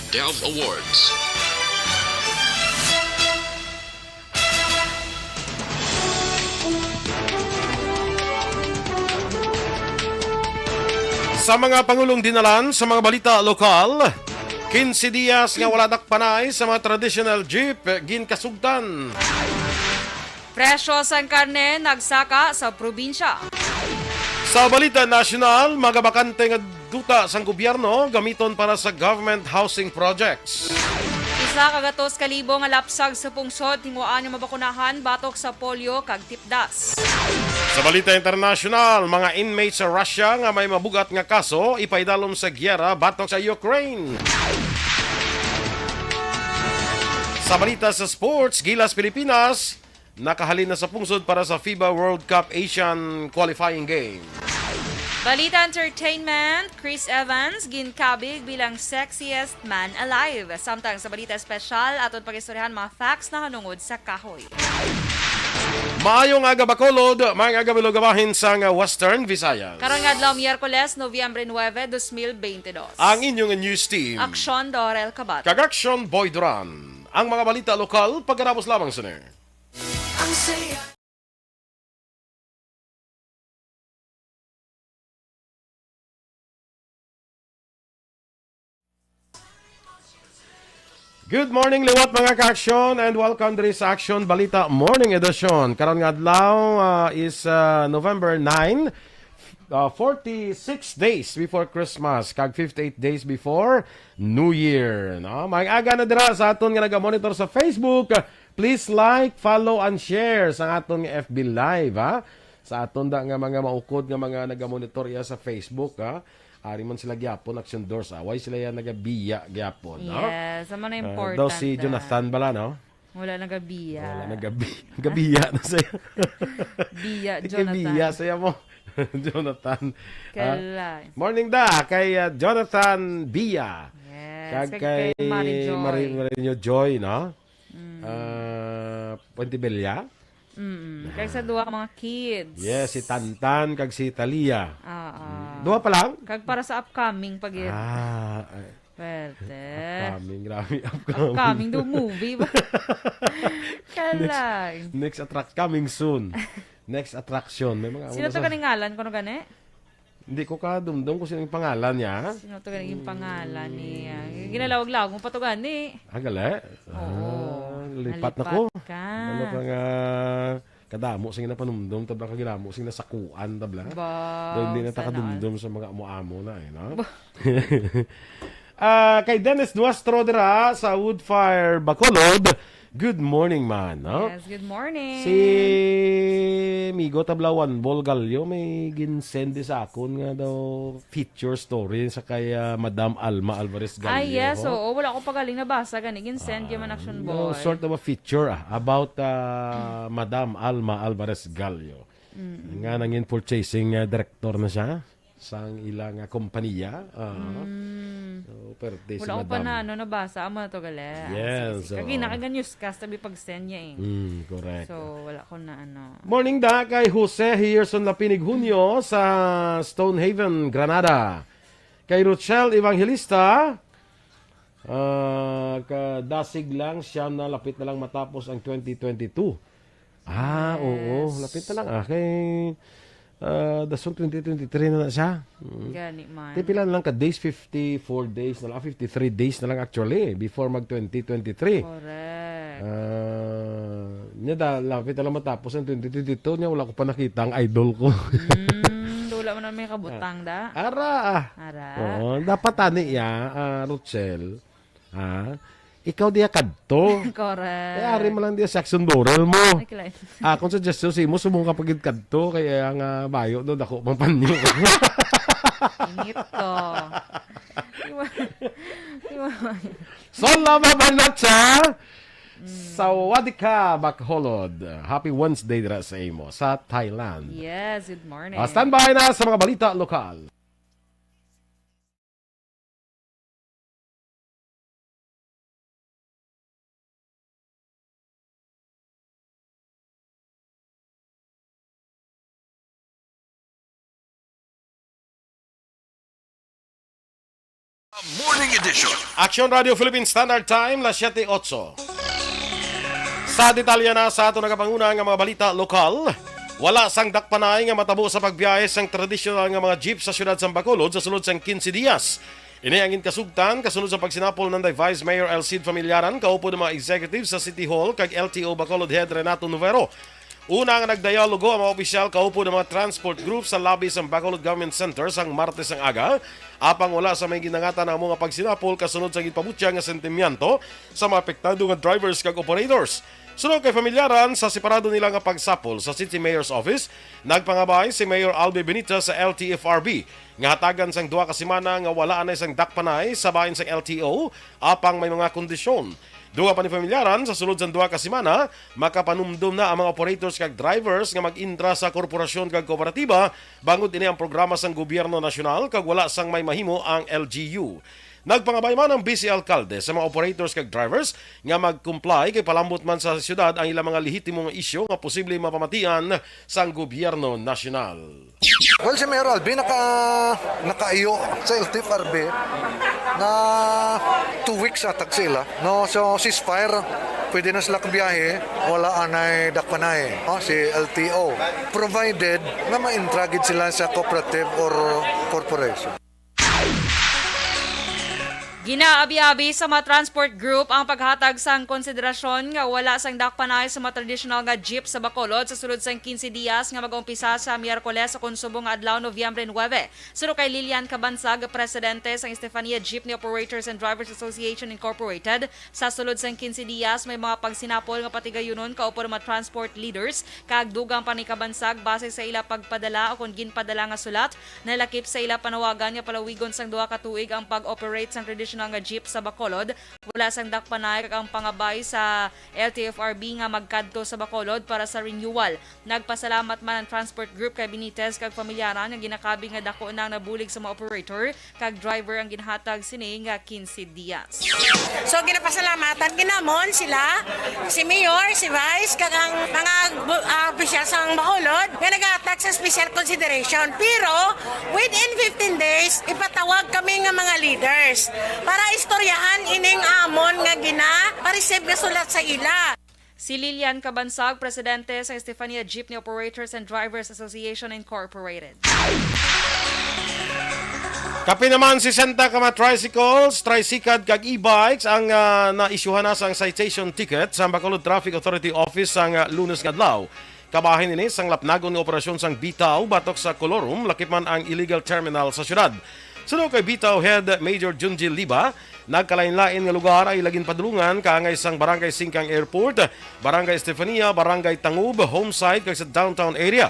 Dev Awards. Sa mga Pangulong dinalan sa mga balita lokal, 15 dias nga wala panay sa mga traditional jeep ginkasugtan. Presyo sa karne nagsaka sa probinsya. Sa balita nasyonal, mga bakante nga duta sang gobyerno gamiton para sa government housing projects. Isa kagatos kalibo nga lapsag sa pungsod tinguan nga mabakunahan batok sa polio kag tipdas. Sa balita internasyonal, mga inmates sa Russia nga may mabugat nga kaso ipaidalom sa gyera batok sa Ukraine. Sa balita sa sports, Gilas Pilipinas nakahalin na sa pungsod para sa FIBA World Cup Asian Qualifying Game. Balita entertainment, Chris Evans ginkabig bilang sexiest man alive. Samtang sa balita espesyal aton pagistoryahan mga facts na hanungod sa kahoy. Maayong aga Bacolod, mga aga Bilogabahin sa Western Visayas. Karong adlaw Miyerkules, Nobyembre 9, 2022. Ang inyong news team. Aksyon Dorel Kabat. Kagaksyon Boy Duran. Ang mga balita lokal pagkarapos lamang sa Good morning liwat mga ka-aksyon and welcome to this Action Balita Morning Edition. Karon nga adlaw is November 9, 46 days before Christmas, kag 58 days before New Year. No? Mag-aga na dira sa aton nga naga-monitor sa Facebook. Please like, follow, and share sa aton nga FB Live. Ha? Sa aton da nga mga maukod nga mga naga-monitor iya sa Facebook. Ha? Ari man sila gyapon action doors away sila yan nagabiya gyapon no. Yes, ano na important. Daw si Jonathan bala no. Wala nagabiya. Wala nagabiya na saya. Biya Jonathan. Biya saya mo. Jonathan. Kalay. Morning da kay Jonathan Biya. Yes, Kag kay Marinyo Joy. No. Puente Bella. Kaya sa duwa ka mga kids. Yes, si Tantan kag si Talia. Duha pa lang? Kag para sa upcoming pag Pwede. Upcoming, grabe Upcoming do movie ba? Kalay. Next coming soon. Next attraction. May mga Sino to ganing ngalan? Kuno gani? Hindi ko kadumdum kung sino yung pangalan niya. Sino to ganing pangalan niya? Ginalawag-lawag mo pa to gani. Gali? Oo. Lipat na ko. Ka. Ano ka nga kadamo sing na panumdum tabla kagilamo sing nasakuan tabla. Doon hindi na takadumdum sa mga amo-amo na no. Kay Dennis Nuestro dira sa Woodfire Bacolod. Good morning man, no? Yes, good morning. Si Migo Tablawan Bolgalyo may ginsende sa akon nga daw feature story sa kay Madam Alma Alvarez Gallo. Yes, oo. Wala ko pagaling nabasa. Gani, ginsend yung action boy. Sort of a feature about Madam Alma Alvarez Gallo. Nga nangin purchasing director na siya sa ilang kompanya. So, perte si Wala ko pa Madam. na nabasa. Amo na to gali. Yes, oo. Kagi nakaga-news cast tabi pag-send niya Correct. So, wala ko na Morning da kay Jose Hierson Lapinig Junio sa Stonehaven, Granada. Kay Rochelle Evangelista, kadasig lang siya na lapit na lang matapos ang 2022. Oo, lapit na lang. Kay dasong 2023 na siya. Gani man. Tipilan lang ka days, 54 days na lang, 53 days na lang actually before mag 2023. Correct. Niya lapit na lang matapos ang 2022 niya wala ko pa nakita ang idol ko. Wala mo na may kabutang da. Ara. Oo, dapat ani ya, Rochelle. Ikaw diya kadto. Correct. Kaya ari mo lang diya section Dorel mo. Ay, kilay. Kung suggestion si mo sumong kapag kadto kaya ang bayo do dako pang panyo. Ingit ko. Sola mabanatsa. Sawadika Bacolod. Happy Wednesday dira sa imo sa Thailand. Yes, good morning. Standby na sa mga balita lokal. Morning edition. Action Radio Philippine Standard Time, las 7:08. Sa detalya na sa ato nagapanguna nga mga balita lokal, wala sang dakpanay nga matabo sa pagbiyahe sang tradisyonal nga mga jeep sa siyudad sa Bacolod sa sulod sang 15 Dias. Ini ang kasugtan kasunod sa pagsinapol ng Vice Mayor Elcid Familiaran, kaupo ng mga executive sa City Hall kag LTO Bacolod Head Renato Novero. Una nga nagdialogo ang mga opisyal kaupo ng mga transport group sa lobby sa Bacolod Government Center sang Martes ang aga. Apang wala sa may ginangatan ang mga pagsinapol kasunod sa gipabutya nga sentimiento sa mga apektado nga drivers kag operators. Sunod kay Familiaran, sa separado nila nga pagsapol sa City Mayor's Office, nagpangabay si Mayor Albe Benitez sa LTFRB nga hatagan sang 2 ka semana nga wala na isang dakpanay sa bahin sang LTO apang may mga kondisyon. Duha pa ni Familiaran, sa sulod sang 2 ka semana, makapanumdum na ang mga operators kag drivers nga mag-intra sa korporasyon kag kooperatiba bangod ini ang programa sang gobyerno nasyonal kag wala sang may mahimo ang LGU. Nagpangabay man ang Vice Alcalde sa mga operators kag drivers nga mag-comply kay palambot man sa syudad ang ilang mga lehitimong isyu nga posible mapamatian sang gobyerno nasyonal. Well, si Mayor Albi nakaiyo sa LTFRB na 2 weeks atag sila. No, so ceasefire, pwede na sila kabiyahe, wala anay dakpanay, si LTO. Provided na ma-intragid sila sa cooperative or corporation. Ginaabi-abi sa mga transport group ang paghatag sang konsiderasyon nga wala sang dakpanay sa mga traditional nga jeep sa Bacolod sa sulod sang 15 Dias nga mag-umpisa sa Miyerkules sa konsubong adlaw Nobyembre 9. Suro kay Lilian Cabansag, presidente sang Estefania Jeepney Operators and Drivers Association Incorporated, sa sulod sang 15 Dias may mga pagsinapol nga patigayunon kaupo ng mga transport leaders kag dugang pa ni Cabansag base sa ila pagpadala o kung ginpadala nga sulat nalakip sa ila panawagan nga palawigon sang 2 ka tuig ang pag-operate sang traditional nga jeep sa Bacolod. Wala sang dakpanay kag ang pangabay sa LTFRB nga magkadto sa Bacolod para sa renewal. Nagpasalamat man ang transport group kay Benitez kag Familiaran nga ginakabi nga dako nang nabulig sa mga operator kag driver ang ginhatag sini nga 15 Dias. So ginapasalamatan ginamon sila, si Mayor, si Vice, kag ang mga opisyal sa Bacolod nga nag-attack sa special consideration. Pero within 15 days, ipatawag kami nga mga leaders para istoryahan ining amon nga pareceive nga sulat sa ila. Si Lilian Cabansag, presidente sa Estefania Jeepney Operators and Drivers Association Incorporated. Kapi naman 60 ka mga tricycles, tricycad kag e-bikes ang naisyuhan na sang citation ticket sa Bacolod Traffic Authority Office sang Lunes nga adlaw. Kabahin ini sang lapnagon nga operasyon sang Bitaw batok sa Colorum lakip man ang illegal terminal sa syudad. Sunod kay Bitaw Head Major Junjil Liba, nagkalain-lain nga lugar ay laging padulungan kaangay sang Barangay Singkang Airport, Barangay Estefania, Barangay Tangub, homesite kag sa downtown area.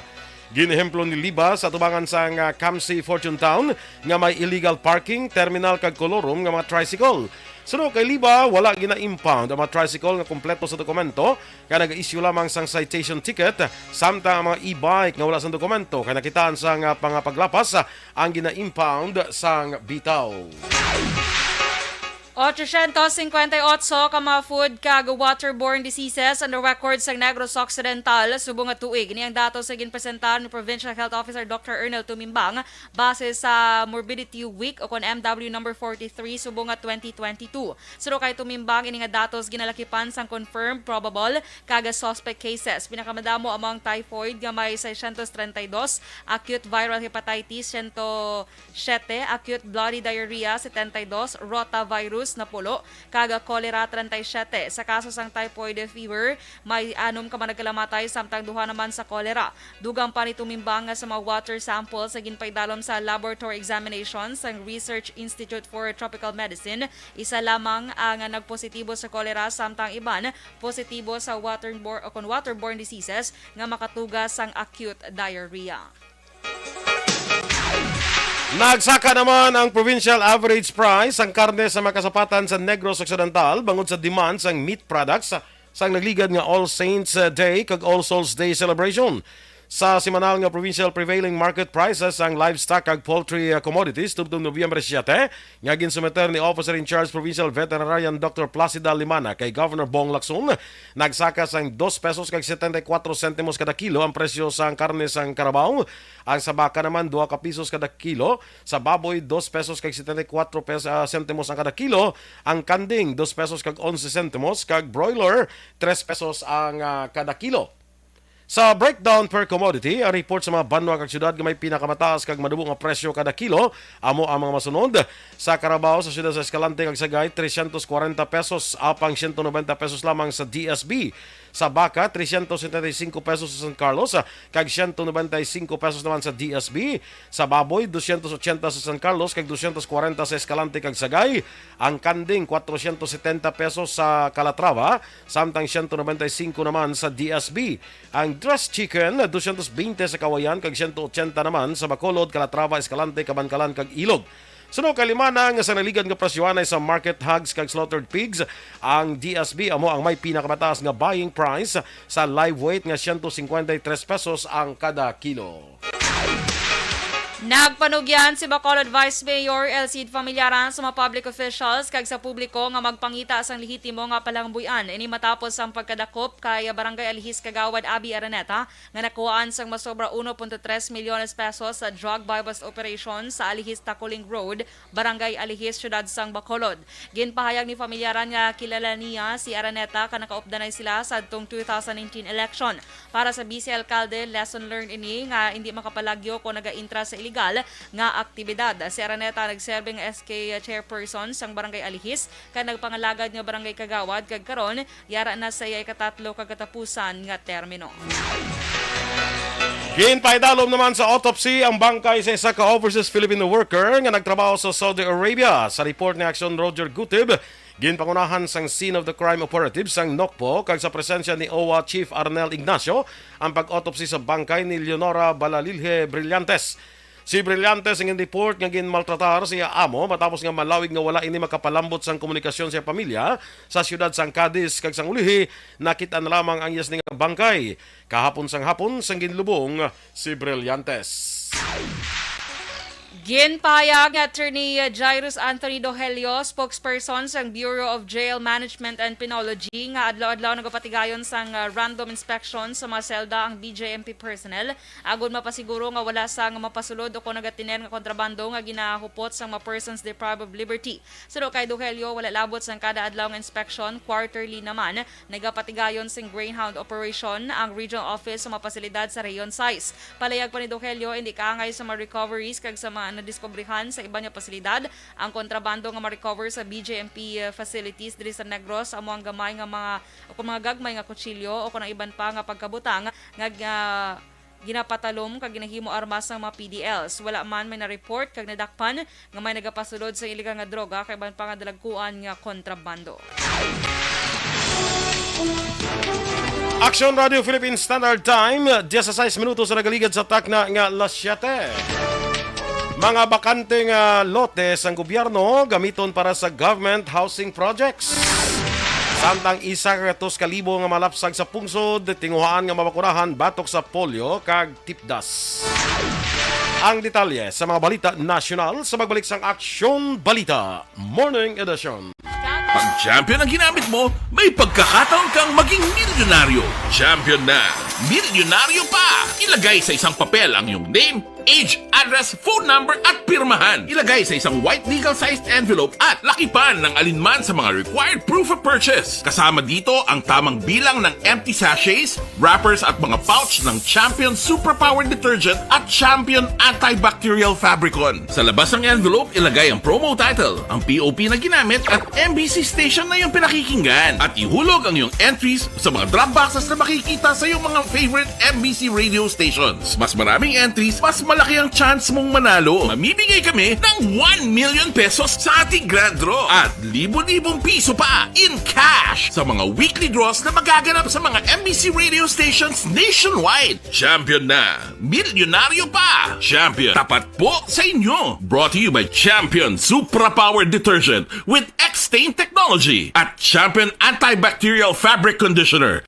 Ginehemplo ni Liba sa tubangan sang Kamsi Fortune Town nga may illegal parking, terminal kag kolorum nga mga tricycle. Sunod kay Liba, wala gina-impound ang mga tricycle nga kompleto sa dokumento kaya nag-issue lamang sang citation ticket samtang ang mga e-bike nga wala sa dokumento kaya nakitaan sang pangapaglapas ang gina-impound sang Bitaw. 858 ka mga food kag waterborne diseases on the record sa Negros Occidental subong nga tuig. Ini ang datos sa ginpresentar ni Provincial Health Officer Dr. Ernel Tumimbang base sa Morbidity Week o kon MW number 43 subong nga 2022. Suro kay Tumimbang ini nga datos ginalakipan sang confirmed, probable kag suspect cases. Pinakamadamo among typhoid nga may 632, acute viral hepatitis 107, acute bloody diarrhea 72, rotavirus na pulo, kaga cholera 37. Sa kaso sang typhoid fever, may 6 ka man nagkalamatay samtang duha naman sa cholera. Dugang pa ni Tumimbang nga sa mga water samples sa ginpaydalom sa laboratory examinations sang Research Institute for Tropical Medicine. Isa lamang ang nagpositibo sa cholera samtang iban positibo sa waterborne diseases nga makatugas sang acute diarrhea. Nagsaka naman ang provincial average price ang karne sa makasapatan sa Negros Occidental bangod sa demand sang meat products sang nagligad nga All Saints Day kag All Souls Day celebration. Sa semanal nga provincial prevailing market prices ang livestock ag poultry commodities tubtong Nobyembre 7 nga ginsumeter ni Officer in Charge Provincial Veterinarian Dr. Placida Limana kay Governor Bong Lacson. Nagsaka sang 2 pesos kag 74 sentimos kada kilo ang presyo sa karne sang karabaw. Ang sa baka naman 2 ka pisos kada kilo, sa baboy 2 pesos kag 74 sentimos ang kada kilo, ang kanding 2 pesos kag 11 sentimos kag broiler 3 pesos ang kada kilo. Sa breakdown per commodity, ang report sa mga banwa kag syudad nga may pinakamataas kag madubo nga presyo kada kilo amo ang mga masunod. Sa Carabao sa syudad sa Escalante kag Sagay 340 pesos apang 190 pesos lamang sa DSB. Sa Baka 375 pesos sa San Carlos kag 195 pesos naman sa DSB. Sa Baboy 280 sa San Carlos kag 240 sa Escalante kag Sagay. Ang kanding 470 pesos sa Calatrava samtang 195 naman sa DSB. Ang dressed chicken 220 sa Kawayan kag 180 naman sa Bacolod, Calatrava, Escalante, Kabankalan kag Ilog. Suno kalimana nga sa naligan nga presyohan ay sa market hogs kag slaughtered pigs. Ang DSB amo ang may pinakamataas nga buying price sa live weight nga 153 pesos ang kada kilo. Nagpanugyan si Bacolod Vice Mayor Elcid Familiaran sa mga public officials kag sa publiko nga magpangita sang lehitimo nga palangbuyan ini matapos ang pagkadakop kay Barangay Alihis Kagawad Abi Araneta nga nakuhaan sang masobra 1.3 milyones pesos sa drug bypass operation sa Alihis Tacoling Road, Barangay Alihis, Syudad sang Bacolod. Ginpahayag ni Familiaran nga kilala niya si Araneta ka nakaupdanay sila sa adtong 2019 election. Para sa Vice Alcalde, lesson learned ini nga hindi makapalagyo kung naga-intra sa illegal nga aktibidad. Si Araneta nagserbe nga SK chairperson sang Barangay Alihis kay nagpangalagad nga Barangay Kagawad kag karon yara na sa iyay katatlo kagatapusan nga termino. Ginpaidalom naman sa autopsy ang bangkay sa isa ka overseas Filipino worker nga nagtrabaho sa Saudi Arabia. Sa report ni Action Roger Gutib, ginpangunahan sang scene of the crime operative sang Nokpo kag sa presensya ni OWA Chief Arnel Ignacio ang pag-autopsy sa bangkay ni Leonora Balalilhe Brillantes. Si Brillantes ang report nga ginmaltratar siya amo matapos nga malawig nga wala ini makapalambot sang komunikasyon sa pamilya sa siyudad sang Cadiz kag sang ulihi nakita na lamang ang yes nga bangkay. Kahapon sang hapon sang ginlubong si Brillantes. Ginpahayag ni Attorney Jairus Anthony Dohelio, spokesperson sa Bureau of Jail Management and Penology, nga adlaw-adlaw nagapatigayon sang random inspection sa mga selda ang BJMP personnel agon mapasiguro nga wala sang mapasulod o kung nagatiner nga kontrabando nga ginahupot sang mga persons deprived of liberty. Suno kay Dohelio, wala labot sang kada adlaw nga inspection, quarterly naman nagapatigayon sing Greyhound operation ang regional office sa mga pasilidad sa Rayon 6. Palayag pa ni Dohelio, hindi kaangay sa mga recoveries kag sa mga nadiskubrihan sa iba niya pasilidad ang kontrabando nga ma-recover sa BJMP facilities diri sa Negros amo ang gamay nga mga gagmay nga kutsilyo o kung ang iban pa nga pagkabutang nga ginapatalom kag ginahimo armas ng mga PDLs. Wala man may na-report kag nadakpan nga may nagapasulod sa iligal nga droga kay iban pa nga dalagkuan nga kontrabando. Action Radio Philippine Standard Time 16 minutos sa nagaligad sa takna nga alas 7. Mga bakanteng lote sang gobyerno gamiton para sa government housing projects. Samtang 100,000 nga malapsag sa pungsod, tinguhaan nga mabakurahan batok sa polio kag tipdas. Ang detalye sa mga balita nasyonal sa magbalik sang Aksyon Balita Morning Edition. Pag champion ang ginamit mo, may pagkakataon kang maging milyonaryo. Champion na! Milyonaryo pa! Ilagay sa isang papel ang iyong name, age, address, phone number at pirmahan. Ilagay sa isang white legal-sized envelope at lakipan ng alinman sa mga required proof of purchase. Kasama dito ang tamang bilang ng empty sachets, wrappers at mga pouch ng Champion Superpower Detergent at Champion Antibacterial Fabricon. Sa labas ng envelope, ilagay ang promo title, ang POP na ginamit at MBC station na iyong pinakikinggan. At ihulog ang iyong entries sa mga drop boxes na makikita sa iyong mga favorite MBC radio stations. Mas maraming entries, mas malaki ang chance mong manalo. Mamimigay kami ng 1 million pesos sa ating grand draw at libo-libong piso pa in cash sa mga weekly draws na magaganap sa mga MBC radio stations nationwide. Champion na! Milyonaryo pa! Champion, tapat po sa inyo! Brought to you by Champion Supra Power Detergent with X-Stain Technology at Champion Antibacterial Fabric Conditioner.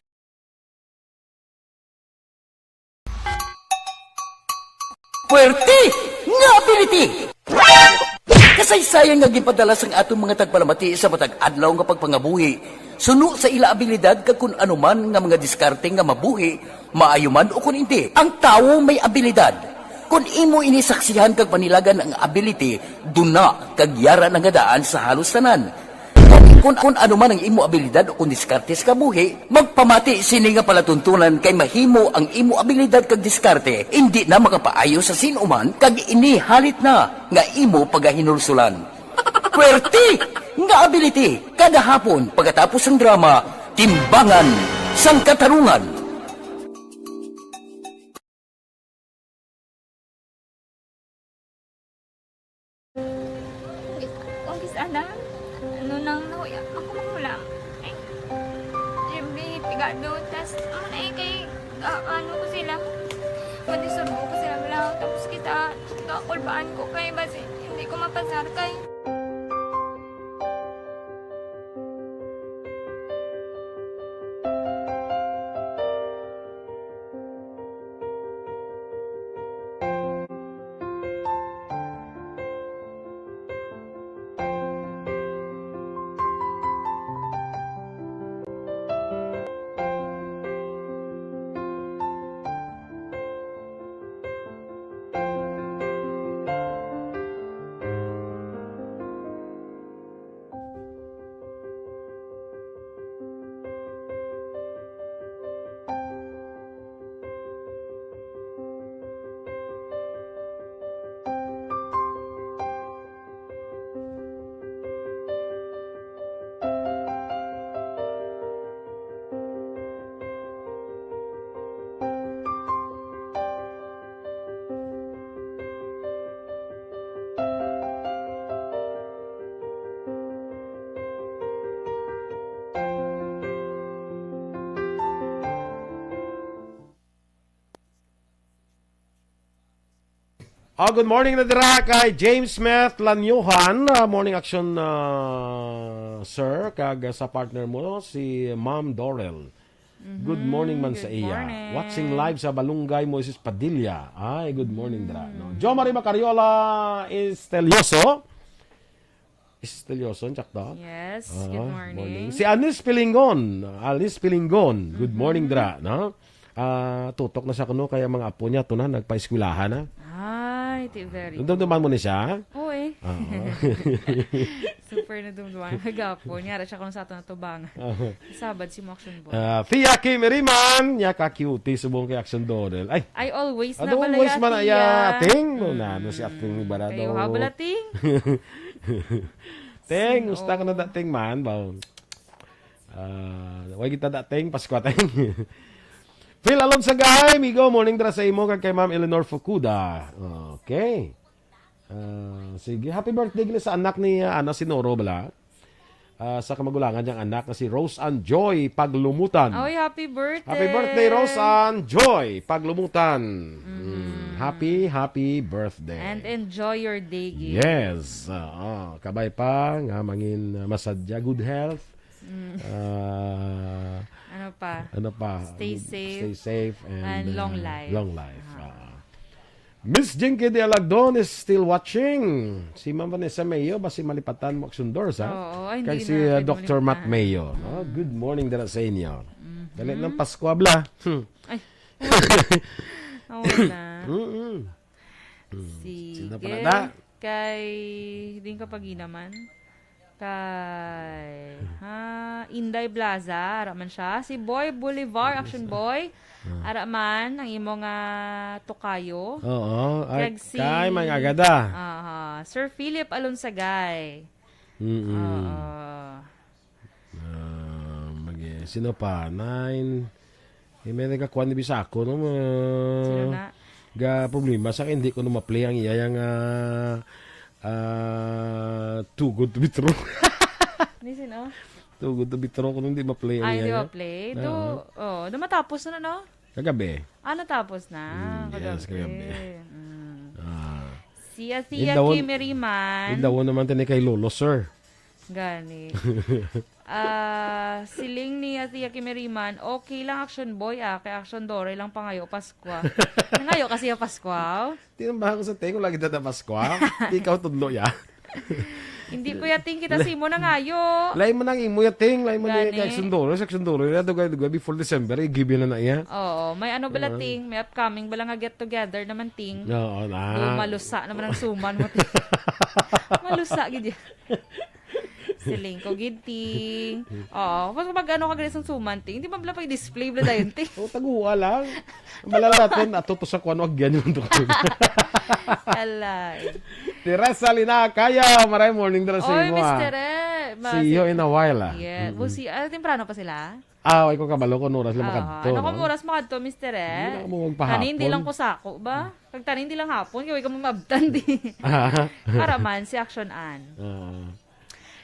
Puwerte nga ability! Kasaysayan nga gipadala sang atong mga tagpalamati sa matag adlaw nga pagpangabuhi. Suno sa ila abilidad kag kun anuman nga mga diskarte nga mabuhi, maayo man o kun hindi. Ang tawo may abilidad. Kung imo inisaksihan kag panilagan ang ability, duna kag yara nga daan sa halos tanan. Kung ano man ang imo abilidad o kung diskarte sa kabuhi, magpamati sini nga palatuntunan kay mahimo ang imo abilidad kag diskarte, hindi na makapaayo sa sinuman kag inihalit na nga imo pagahinulsulan. Puwerte nga ability, kada hapon pagkatapos ng drama, timbangan sang katarungan. Umpis ana, ano nang nahuya ako magulang. Ay, siyempre, pigado, tas ay kay, ano ko sila, madisurbo ko sila lang, tapos kita, kakulbaan ko kay, basi, hindi ko mapasar kay. Good morning na dira kay James Smith Lanyuhan. Morning action, sir. Kag sa partner mo, si Ma'am Dorel. Good morning man sa iya. morning. Watching live sa Balungay, Moises Padilla. Ay, good morning dira. No? Jo Marie Macariola Estelioso. Estelioso, tsakta. Yes, good morning. Si Anis Pilingon. Alice Pilingon. Good morning dira. No? Tutok na siya kuno kaya mga apo niya tunan nagpa-eskwelahan na. Ay, ti very. Dumduman mo ni siya? Oo eh. Super na dumduman. Hagapo. Nyara siya kung sa ato na tubang. Sabad si mo action boy. Fia Kim Riman, ya ka-cutie subong kay Action Dorel. Ay, I always na adong balay voice man ati, ya ah. ating. No si ating barado. Kayo habalating. Ting, gusta ka na dating man, ba? Wag kita dating, Pasko ating. Phil Alon sa gahay, migo, morning dra sa imo kay Ma'am Eleanor Fukuda. Okay. Sige, happy birthday gini sa anak ni si Noro bala. Sa kamagulangan niyang anak na si Rose Ann Joy Paglumutan. Oy, happy birthday. Happy birthday, Rose Ann Joy Paglumutan. Happy birthday. And enjoy your day, Gil. Yes. Kabay pa nga mangin masadya, good health. Ano pa? Stay safe and long life. Long life. Miss Jinky de Alagdon is still watching. Si Ma'am Vanessa Mayo, basi malipatan mo action doors, ha? Oo, ay, Kay hindi si na pwede Dr. Matt malipatan. Mayo. No? Good morning dala sa inyo. Dali ng Pasko, abla. Ay. Oo na. Sino pa Sige. na da? Kay, din kapag naman. Kay, Inday Blaza, ara man siya. Si Boy Bolivar, Action Boy. Ara man, ang imong tukayo. Oo. Ay, Kag si- kay mga agada. Sir Philip Alonsagay. Sino pa? 9. May nagkakuha ni Bisako. No? Sino na? Ga problema sa akin, hindi ko na ma-play ang iya yung Too Good to be True. Ni sino? Too Good to be True kung hindi ma-play ang Ay, iya. di ba play? Do matapos na, no? Kagabi. Natapos na. Yes, kagabi. Si Athea Indawon- Kimeriman. Daw naman tani kay Lolo, sir. Gani. Siling ni Tia Kimeriman, okay lang Action Boy kay Action Dore lang pangayo Paskwa. Ngayo kasi yung Paskwa. Tinambahan ko sa tengo lagi dada Paskwa. Ikaw tudlo ya. Hindi ko yating kita simo na ngayo. Lain mo nang imo yating, lain mo ni Gani. Action Doro, ya dugay before December, i-give na iya. Oo, may ano bala ting, may upcoming bala nga get together naman ting. Oo na. Malusa naman ang suman mo. Malusa gid. Siling ko gid ting. Oo, mas pag ano ka ganit sa suman ting, hindi man bala pag-display bala dayon ting. O taguwa lang. Malala natin atuto sa kuno agyan yung doktor. Alay. Teresa Lina kaya, maray morning dala sa Oy, imo. Mr. See you in a while. Yeah, busi, temprano pa sila? Way ko kabalo ko oras lang makadto. Ano ka oras makadto, Mr. Hindi na mo magpahapon. Kanin di lang ko sako ba? Kag tanin di lang hapon, kaya ka mamabtan di. Para man si Action Ann.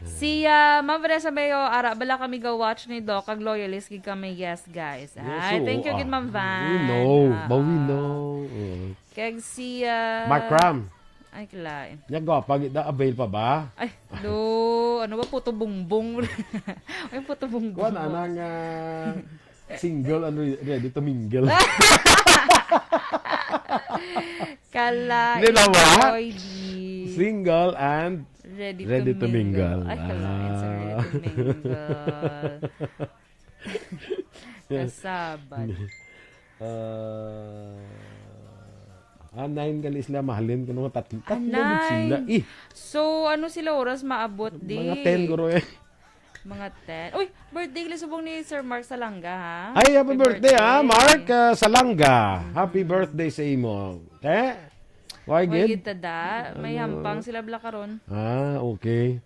Si Ma'am Vanessa Mayo, ara bala kami go watch ni Doc, kag loyalist gid kami, yes guys. Ay, thank you gid Ma'am Van. We know, but we know. Kag si Mark Ram. ay kalain. Yago, pag avail pa ba? Ay, ano ba puto bungbong? Ay puto bungbong. Kuan anang single and ready to mingle. Kalain. Hindi na ba? Lloydie. Single and Ready to mingle. Ay, kalain sa ready to mingle. Kasabad. 9 gali sila mahalin ko nung tatlo Anay. sila. So, ano sila oras maabot di? Mga 10 guro eh. Mga 10. Uy, birthday gali subong ni Sir Mark Salanga, ha? Ay, happy birthday Mark Salanga. Happy birthday sa imo. Why Why gid? kita da? May hampang sila bla karon. Okay.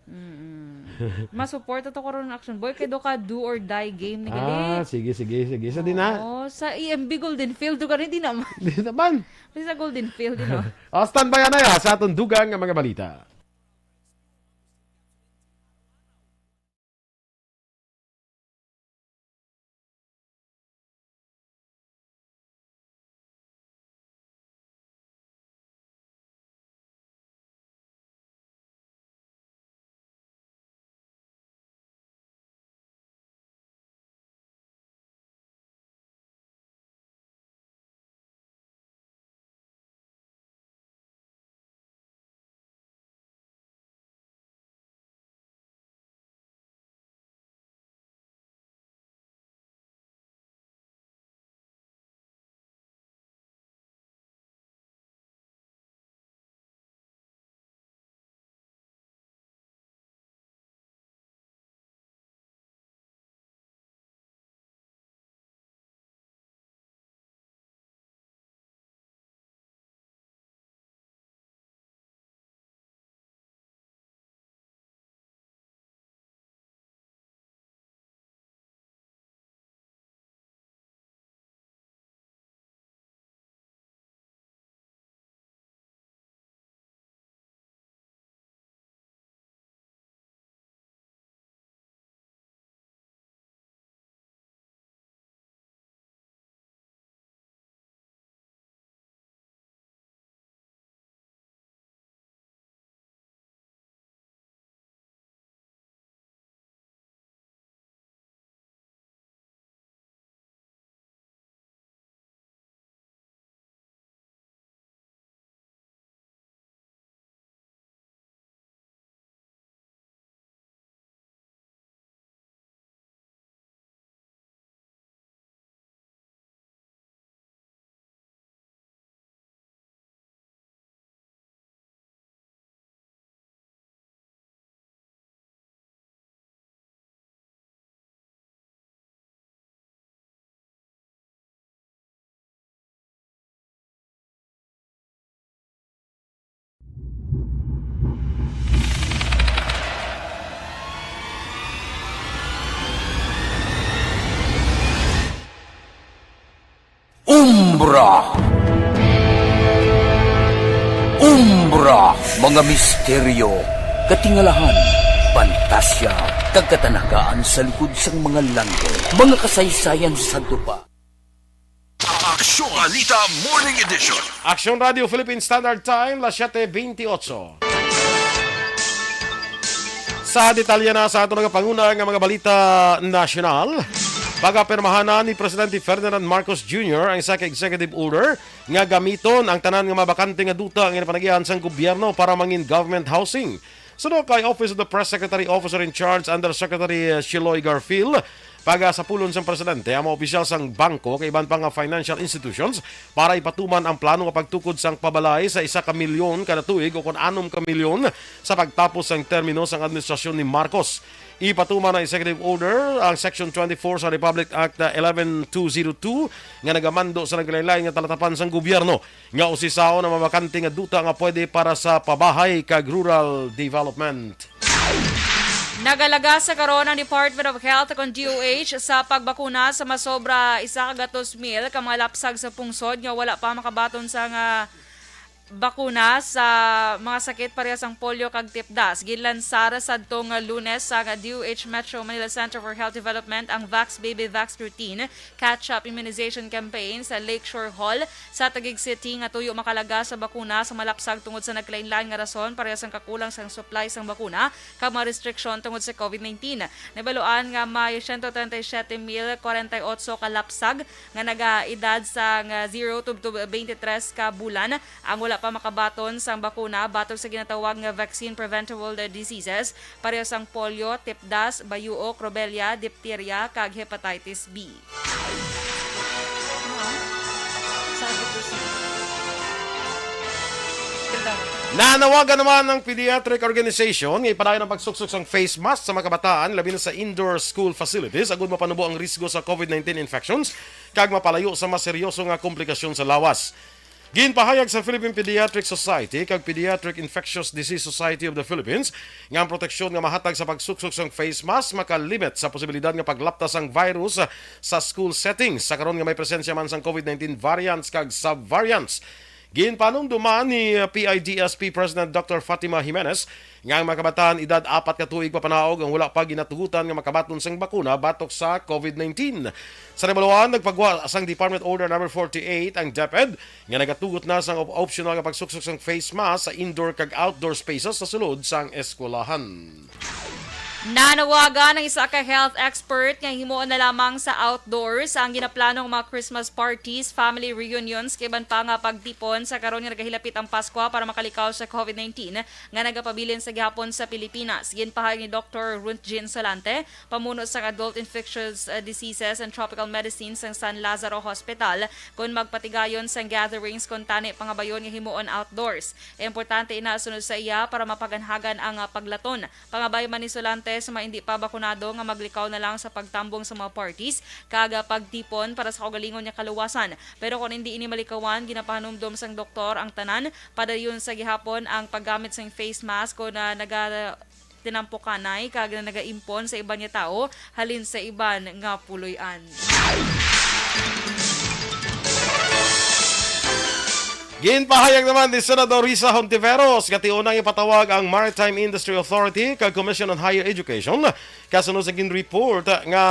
Masupport ato karon Action Boy kay do ka do or die game ni gali. Sige. Sa dina. Oh, sa EMB Golden Field do ka rin di naman. Di naman. Sa Golden Field, no? Standby na ya sa atong dugang nga mga balita. Umbra, mga misteryo, katingalahan, pantasya, kagkatanagaan sa likod sang mga langit, mga kasaysayan sa dupa. Aksyon Balita Morning Edition. Action Radio Philippine Standard Time, 7:28. Sa detalye na sa ato nga panguna nga mga balita nasyonal, pagapirmahan na ni Presidente Ferdinand Marcos Jr. ang isa ka executive order nga gamiton ang tanan nga mabakante nga duta nga panagihan sang gobyerno para mangin government housing. Suno kay Office of the Press Secretary Officer in Charge Under Secretary Shiloy Garfield, paga sa pulon sang presidente ang mga opisyal sang bangko kay iban pa nga financial institutions para ipatuman ang plano nga pagtukod sang pabalay sa 1 ka milyon kada tuig o kung 6 ka milyon sa pagtapos sang termino sang administrasyon ni Marcos. Ipatuman ang executive order ang Section 24 sa Republic Act 11202 nga nagamando sa naglaylay nga talatapan sang gobyerno nga usisao na mabakante nga duta nga pwede para sa pabahay kag rural development. Nagalaga sa karon ang Department of Health kung DOH sa pagbakuna sa masobra 100,000 ka mga lapsag sa pungsod nga wala pa makabaton sa nga bakuna sa mga sakit parehas ang polio kag tipdas. Ginlansara sa tong Lunes sa DOH Metro Manila Center for Health Development ang Vax Baby Vax Routine Catch-up Immunization Campaign sa Lakeshore Hall sa Taguig City nga tuyo makalaga sa bakuna sa malapsag tungod sa naglain-lain nga rason parehas ang kakulang sang supply sang bakuna kag mga restriction tungod sa COVID-19. Nabaluan nga may 137,048 kalapsag nga nagaedad sa 0 to 23 ka bulan ang wala pa makabaton sang bakuna batok sa ginatawag nga vaccine preventable diseases parehas ang polio, tipdas, bayuok, rubella, diphtheria kag hepatitis B. Nanawagan naman ng Pediatric Organization nga ipadayon ang pagsuksok sang face mask sa mga kabataan labi na sa indoor school facilities agud mapanubo ang risgo sa COVID-19 infections kag mapalayo sa mas seryoso nga komplikasyon sa lawas. Ginpahayag sa Philippine Pediatric Society kag Pediatric Infectious Disease Society of the Philippines nga ang proteksyon nga mahatag sa pagsuksok sang face mask makalimit sa posibilidad nga paglaptas ang virus sa school settings sa karon nga may presensya man sang COVID-19 variants kag subvariants. Ginpanumduman ni PIDSP President Dr. Fatima Jimenez nga ang mga kabataan edad 4 ka tuig pa panaog ang wala pa ginatugutan nga makabaton sang bakuna batok sa COVID-19. Sa Namaluan, nagpagwa sang Department Order No. 48 ang DepEd nga nagatugot na sang optional nga pagsuksok sang face mask sa indoor kag outdoor spaces sa sulod sang eskwelahan. Nanawagan ng isa ka health expert nga himuon na lamang sa outdoors ang ginaplanong mga Christmas parties, family reunions, kiban pa nga pagtipon sa karon nga nagahilapit ang Pasko para makalikaw sa COVID-19 nga nagapabilin sa gihapon sa Pilipinas. Ginpahayag ni Dr. Runtjin Salante, pamuno sa Adult Infectious Diseases and Tropical Medicine sa San Lazaro Hospital kung magpatigayon sa gatherings kung tani pangabayon nga himuon outdoors. Importante inasunod sa iya para mapaganhagan ang paglaton. Pangabay man ni Salante sa mga hindi pa bakunado nga maglikaw na lang sa pagtambong sa mga parties kaga pagtipon para sa kaugalingon niya kaluwasan. Pero kung hindi ini malikawan, ginapahanumdom sang doktor ang tanan padayon sa gihapon ang paggamit sang face mask ko na tinampukanay kag na nagaimpon sa iban nga tao halin sa iban nga puloy-an. Ginpahayag naman ni Senador Risa Hontiveros nga tiunang ipatawag ang Maritime Industry Authority kag Commission on Higher Education kasunod sa report nga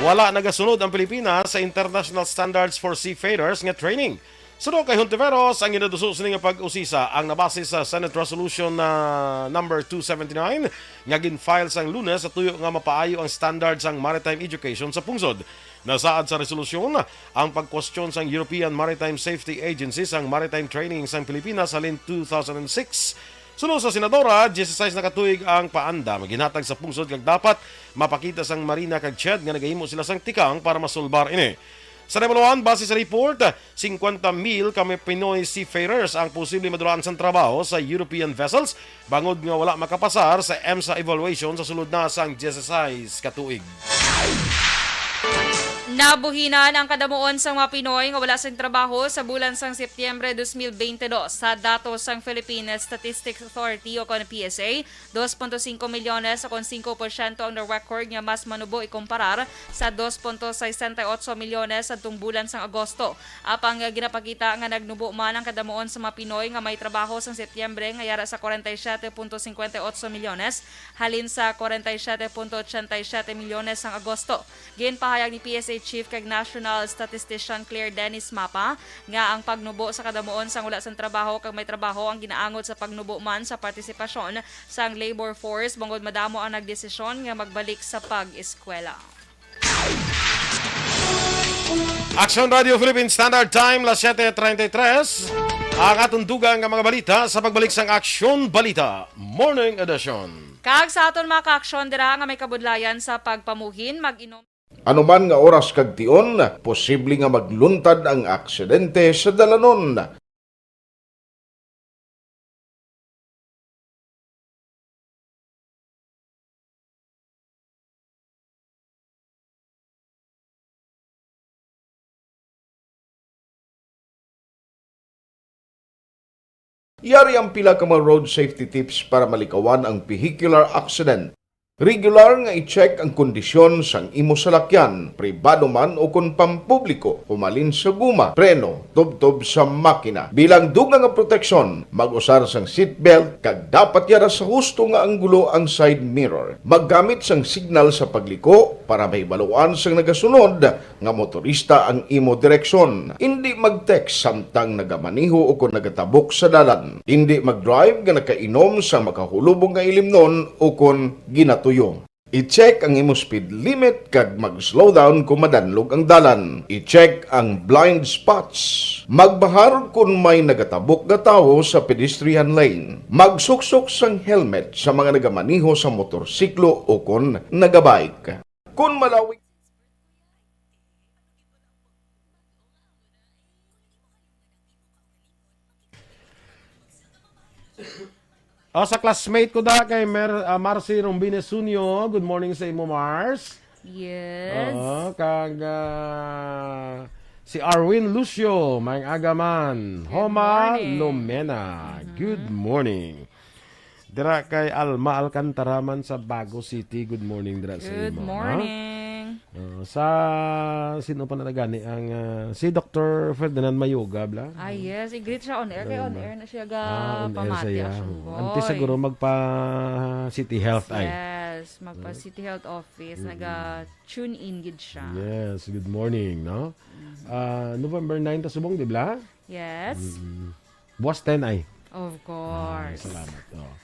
wala nagasunod ang Pilipinas sa International Standards for Seafarers nga training. Sunod kay Hontiveros, ang inaduso sa nga pag-usisa ang nabase sa Senate Resolution number 279 nga ginfile sang Lunes sa tuyo nga mapaayo ang standards ang maritime education sa pungsod. Nasaad sa resolusyon ang pagkwestiyon sang European Maritime Safety Agency sang maritime training sang Pilipinas halin 2006. Sunod sa senadora, 16 na katuig ang paanda maginhatag sa pungsod kag dapat mapakita sang Marina kag CHED nga nagahimo sila sang tikang para masulbar ini. Sa Namaluan, base sa report, 50,000 kami Pinoy seafarers ang posible madulaan sa trabaho sa European vessels bangod nga wala makapasar sa EMSA evaluation sa sulod na sang 16 katuig. Nabuhinan ang kadamuon sang mga Pinoy nga wala sang trabaho sa bulan sang Setyembre 2022 sa datos sang Philippine Statistics Authority o kon PSA. 2.5 milyones o kon 5% ang na-record nga mas manubo ikumparar sa 2.68 milyones sa bulan sang Agosto. Apang ginapakita nga nagnubo man ang kadamuon sa mga Pinoy nga may trabaho sang Setyembre nga yara sa 47.58 milyones halin sa 47.87 milyones sang Agosto. Ginpahayag ni PSA Chief kag National Statistician Claire Dennis Mapa nga ang pagnubo sa kadamuon sang wala sang trabaho kag may trabaho ang ginaangot sa pagnubo man sa partisipasyon sang labor force bangod madamo ang nagdesisyon nga magbalik sa pag-eskwela. Action Radio Philippines Standard Time, las 7:33. Ang atong dugang nga mga balita sa pagbalik sang Action Balita Morning Edition. Kag sa aton mga ka-aksyon dira nga may kabudlayan sa pagpamuhin mag-inom. Anuman nga oras kag tion, posible nga magluntad ang aksidente sa dalanon. Yari ang pila ka mga road safety tips para malikawan ang vehicular accident. Regular nga i-check ang kondisyon sang imo salakyan, pribado man o kung pampubliko, pumalin sa guma, preno, tubtob sa makina. Bilang dugang nga proteksyon, mag-usar sang seatbelt, kag dapat yara sa husto nga anggulo ang side mirror. Maggamit sang signal sa pagliko para mahibaluan sang nagasunod nga motorista ang imo direksyon. Hindi mag-text samtang nagamaniho o kung nagatabok sa dalan. Hindi mag-drive nga nakainom sa makahulubong nga ilimnon o kung ginatuyo. I-check ang imo speed limit kag mag-slow down kung madanlog ang dalan. I-check ang blind spots. Magbahar kung may nagatabok na tao sa pedestrian lane. Magsuksok sang helmet sa mga nagamaniho sa motorsiklo o kung nagabike. Kung malawig Sa classmate ko kay Marcy Rombines Sunyo. Good morning sa imo, Mars. Yes. Kag si Arwin Lucio, may agaman. Homa morning. Lumena. Good morning. Dira kay Alma Alcantaraman sa Bago City. Good morning dira sa Good imo. morning. Sa sino pa natagani ang si Dr. Ferdinand Mayoga bla. Yes, i-greet siya on air. Kay on air na siya ga On air pamati. saya. Boy. Anti siguro magpa City Health ay. Yes, magpa City Health Office. Naga-tune in gid siya. Yes, good morning, no? November 9 ta subong, di ba? Yes, Buwas 10 ay. of course. Salamat. Oh.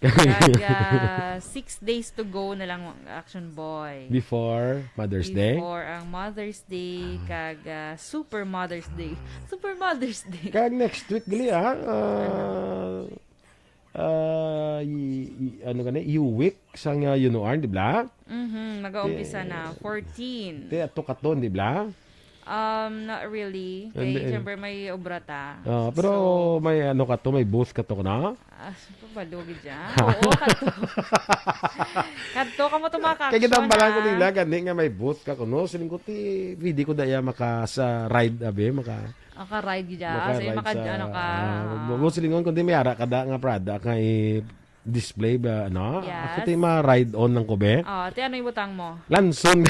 Kag 6 days to go na lang Action Boy. Before Mother's Day. Before ang Mother's Day, kag Super Mother's Day. Super Mother's Day. Kag next week gali ano gani, week sang Yunuarn, di ba? Mag-aumpisa na 14. Te ato katon, di ba? Not really. Kay siyempre may obrata. Pero may ano ka to, may booth ka to na? Balugid dyan. Oo, kato. Kato ka mo tumakak. Kaya gitambalan ko nila, gani nga may booth ka ko, no? Siling ko ti, video ko daya maka sa ride, abe, Maka-ride dyan. So, ano ka. Silingon kundi may ara kada nga Prada nga display ba ano? Yes. Ako ti ma-ride on ng kobe. Ti ano yung butang mo? Lanson.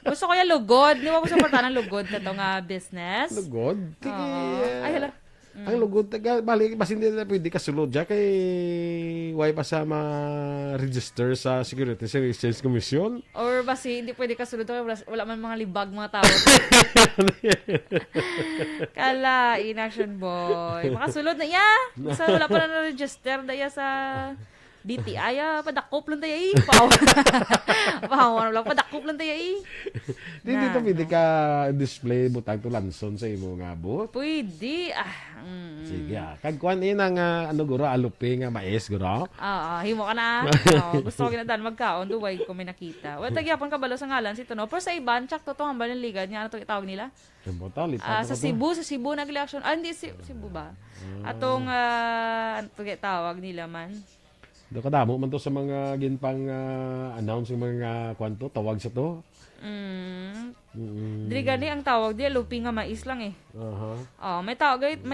Gusto ko yung lugod. Di ba gusto ko ng lugod na to nga business? Lugod? Ay, hala. Ang lugod, balik, mas hindi na pwede kasulod dyan kay why pa sa ma-register sa Securities and Exchange Commission? Or basi, hindi pwede kasunod to. Wala man mga libag mga tao. Kala, in-action boy. Makasulod na iya. Sa wala pa na register na iya sa DTI. Padakop lang tayo Pahawan lang. Padakop lang tayo Dito pwede ka display butang to Lanson sa imo nga booth? Pwede. Sige kagkuan ang ano guro alupi nga mais guro. Himo ka na. Gusto ko ginadan magkaon duway ko may nakita. Wa tagyapon ka balo sa ngalan si Tuno. Pero sa iban chak to ang balang ligad nga ano itawag nila. Sa Cebu nag-election. Hindi Cebu ba? Atong ano tawag nila man. Do kadamo man to sa mga ginpang announce yung mga kwanto tawag sa to. Dili gani ang tawag di lupi nga mais lang eh. May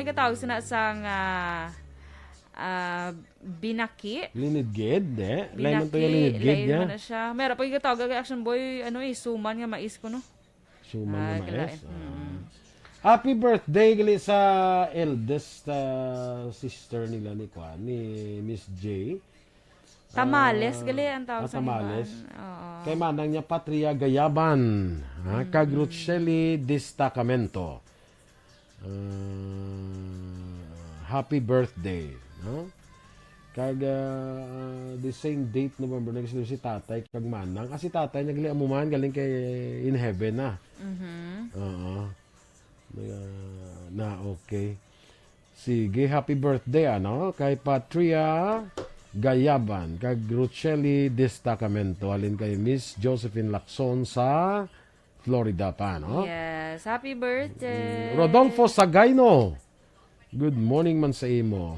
katawag sina sang binaki. Linidged Binaki, to yung linidged lain mo na siya. Meron pa yung katawag kay Action Boy suman nga mais ko no. Suman nga mais. Happy birthday gali sa eldest sister nila ni Miss J. Tamales gali ang tawag sa tamales. iban. Oo. Kay manang niya Patria Gayaban, kag Rucheli Destacamento. Happy birthday, no? Kag the same date November next si tatay kag manang. Kasi tatay nagliam mo man galing kay in heaven na. Oo. Okay. Sige, happy birthday ano kay Patria Gayaban kag Rucheli Destacamento alin kay Miss Josephine Lacson sa Florida pa, no? Yes, happy birthday. Rodolfo Sagayno. Good morning man sa imo.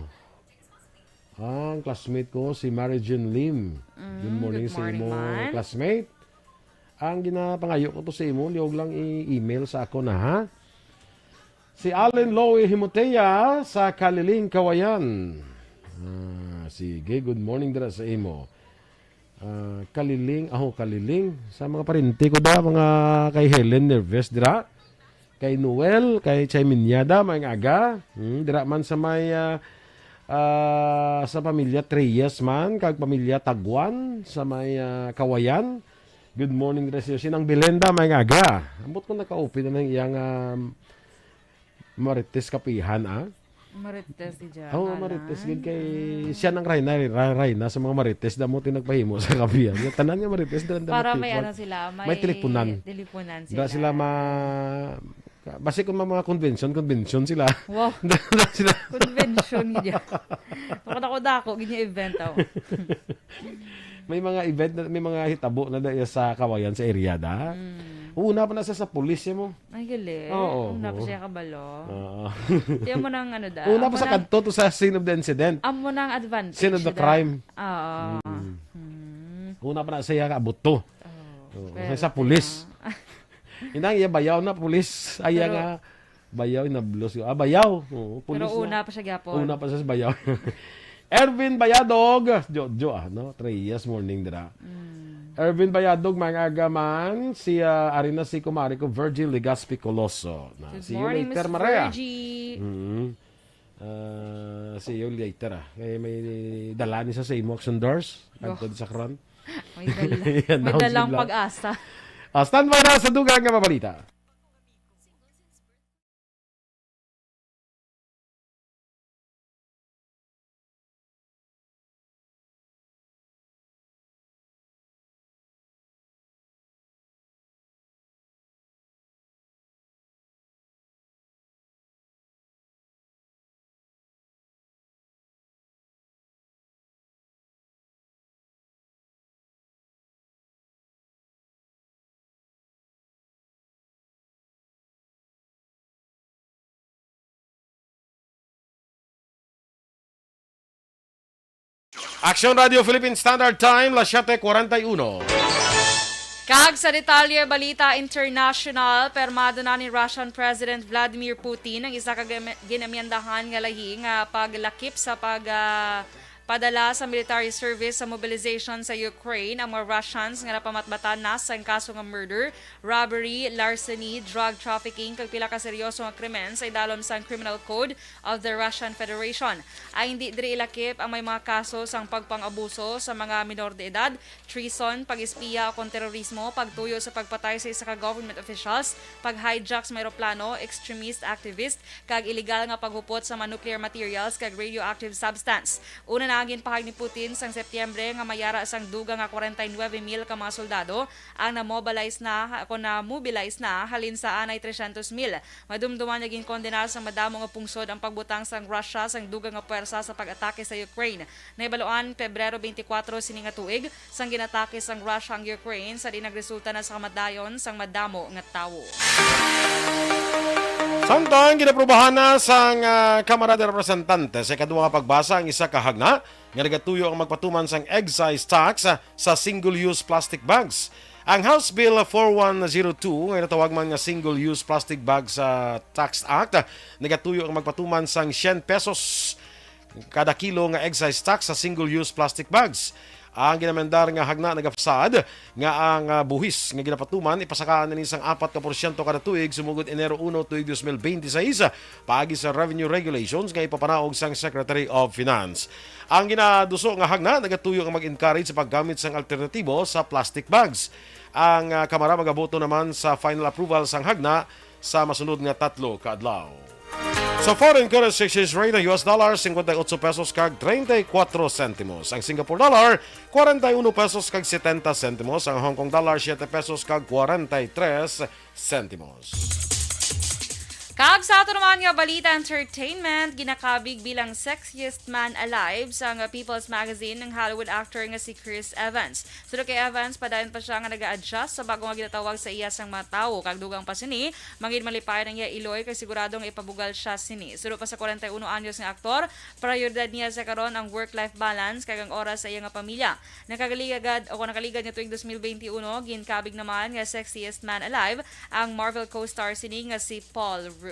Ang classmate ko si Mary Jean Lim. Good morning, good sa morning, imo man. classmate. Ang ginapangayo ko to sa imo, liog lang i-email sa ako na ha. Si Allen Lowe Himotea sa Kaliling, Kawayan. Sige, good morning dira sa imo. Kaliling. Sa mga parinti ko da, mga kay Helen Nerves dira. Kay Noel, kay Chay Minyada, mga aga. Dira man sa may sa pamilya Trias man, kag pamilya Tagwan, sa may Kawayan. Good morning dira sa sinang Belenda, mga aga. Ambot ko nakaupi na ng iyang Marites Kapihan, Marites di dyan. Marites. Gid kay siya ng Rayna sa mga Marites. Damo tinagpahimo sa kapihan. Yung tanan nga Marites. Para may ano sila, may teleponan. Teleponan Da sila. sila basi kung mga convention sila. Wow. Da sila. Convention niya. Dako, ganyan event ako. May mga event, may mga hitabo na dahil sa Kawayan, sa area da. Una pa na sa pulis mo. Ay, gali. Oo. Una pa siya kabalo. Oo. Tiyan mo ng ano da. Una pa sa kanto to sa scene of the incident. Amo ng advantage. Scene of the da. crime. Oo. Una pa na siya kaabot to. Pero, Sa pulis. Inang iya bayaw na pulis. Aya nga bayaw na blos. Bayaw. Oo, pulis. Pero na. una pa siya gyapon. Una pa siya sa bayaw. Ervin Bayadog. Jojo no? 3 years morning dira. Ervin Bayadog, mga agaman. Si Arina si kumari ko, Virgil Legaspi Coloso. Good See you morning, later, Miss Maria. Virgie. See you later. Kaya may dala ni sa imo action doors. Agtod sa kron. May dala. Yan, May now, dalang sigla. pag-asa. Standby na sa dugang nga mabalita. Action Radio Philippine Standard Time, las 7:41. Kag sa detalye balita international, permado na ni Russian President Vladimir Putin ang isa ka ginamyandahan nga lahi nga paglakip sa padala sa military service sa mobilization sa Ukraine ang mga Russians nga napamatbatan na sa kaso nga murder, robbery, larceny, drug trafficking kag pila ka seryoso nga krimen sa idalom sa Criminal Code of the Russian Federation. Ay hindi diri ilakip ang may mga kaso sang pagpang-abuso sa mga minor de edad, treason, pag-espiya o kon terorismo, pagtuyo sa pagpatay sa isa ka government officials, pag-hijack sa eroplano, extremist activist kag illegal nga paghupot sa mga nuclear materials kag radioactive substance. Una naging pahag ni Putin sang Setyembre nga mayara sang dugang nga 49,000 ka mga soldado ang na-mobilize na halin sa anay 300,000. Madumduman naging kondenar sa madamo nga pungsod ang pagbutang sang Russia sang dugang nga puwersa sa pag-atake sa Ukraine. Naibaluan Pebrero 24 sini nga tuig sang ginatake sang Russia ang Ukraine sa di nagresulta na sa kamadayon sang madamo nga tawo. Samtang ginaprubahan na sang Kamara de Representantes sa ikaduha nga pagbasa ang isa ka hagna nga nagatuyo ang magpatuman sang excise tax sa single-use plastic bags. Ang House Bill 4102 nga natawag man nga Single-Use Plastic Bags Tax Act nagatuyo ang magpatuman sang 100 pesos kada kilo nga excise tax sa single-use plastic bags. Ang ginamendar nga hagna nagapsad nga ang buhis nga ginapatuman ipasakaan ni isang 4% kada tuig sumugod Enero 1 tuig 2026 paagi sa revenue regulations nga ipapanaog sang Secretary of Finance. Ang ginaduso nga hagna nagatuyo nga mag-encourage sa paggamit sang alternatibo sa plastic bags. Ang Kamara magaboto naman sa final approval sang hagna sa masunod nga 3 ka adlaw. Sa foreign currency exchange rate ng US dollar 58 pesos kag 34 sentimos. Ang Singapore dollar 41 pesos kag 70 sentimos. Ang Hong Kong dollar 7 pesos kag 43 sentimos. Kag sa ato naman nga balita entertainment, ginakabig bilang sexiest man alive sa nga People's Magazine ng Hollywood actor nga si Chris Evans. Sudo kay Evans, padayon pa siya nga nag-a-adjust sa bago nga ginatawag sa iya sang mga tao. Kag dugang pa sini, mangin malipay ng iya iloy kay siguradong ipabugal siya sini. Sudo pa sa 41 anyos nga aktor, prioridad niya sa karon ang work-life balance kag ang oras sa iya nga pamilya. Nakagaligad niya tuig 2021, ginkabig naman nga sexiest man alive ang Marvel co-star sini nga si Paul Rudd.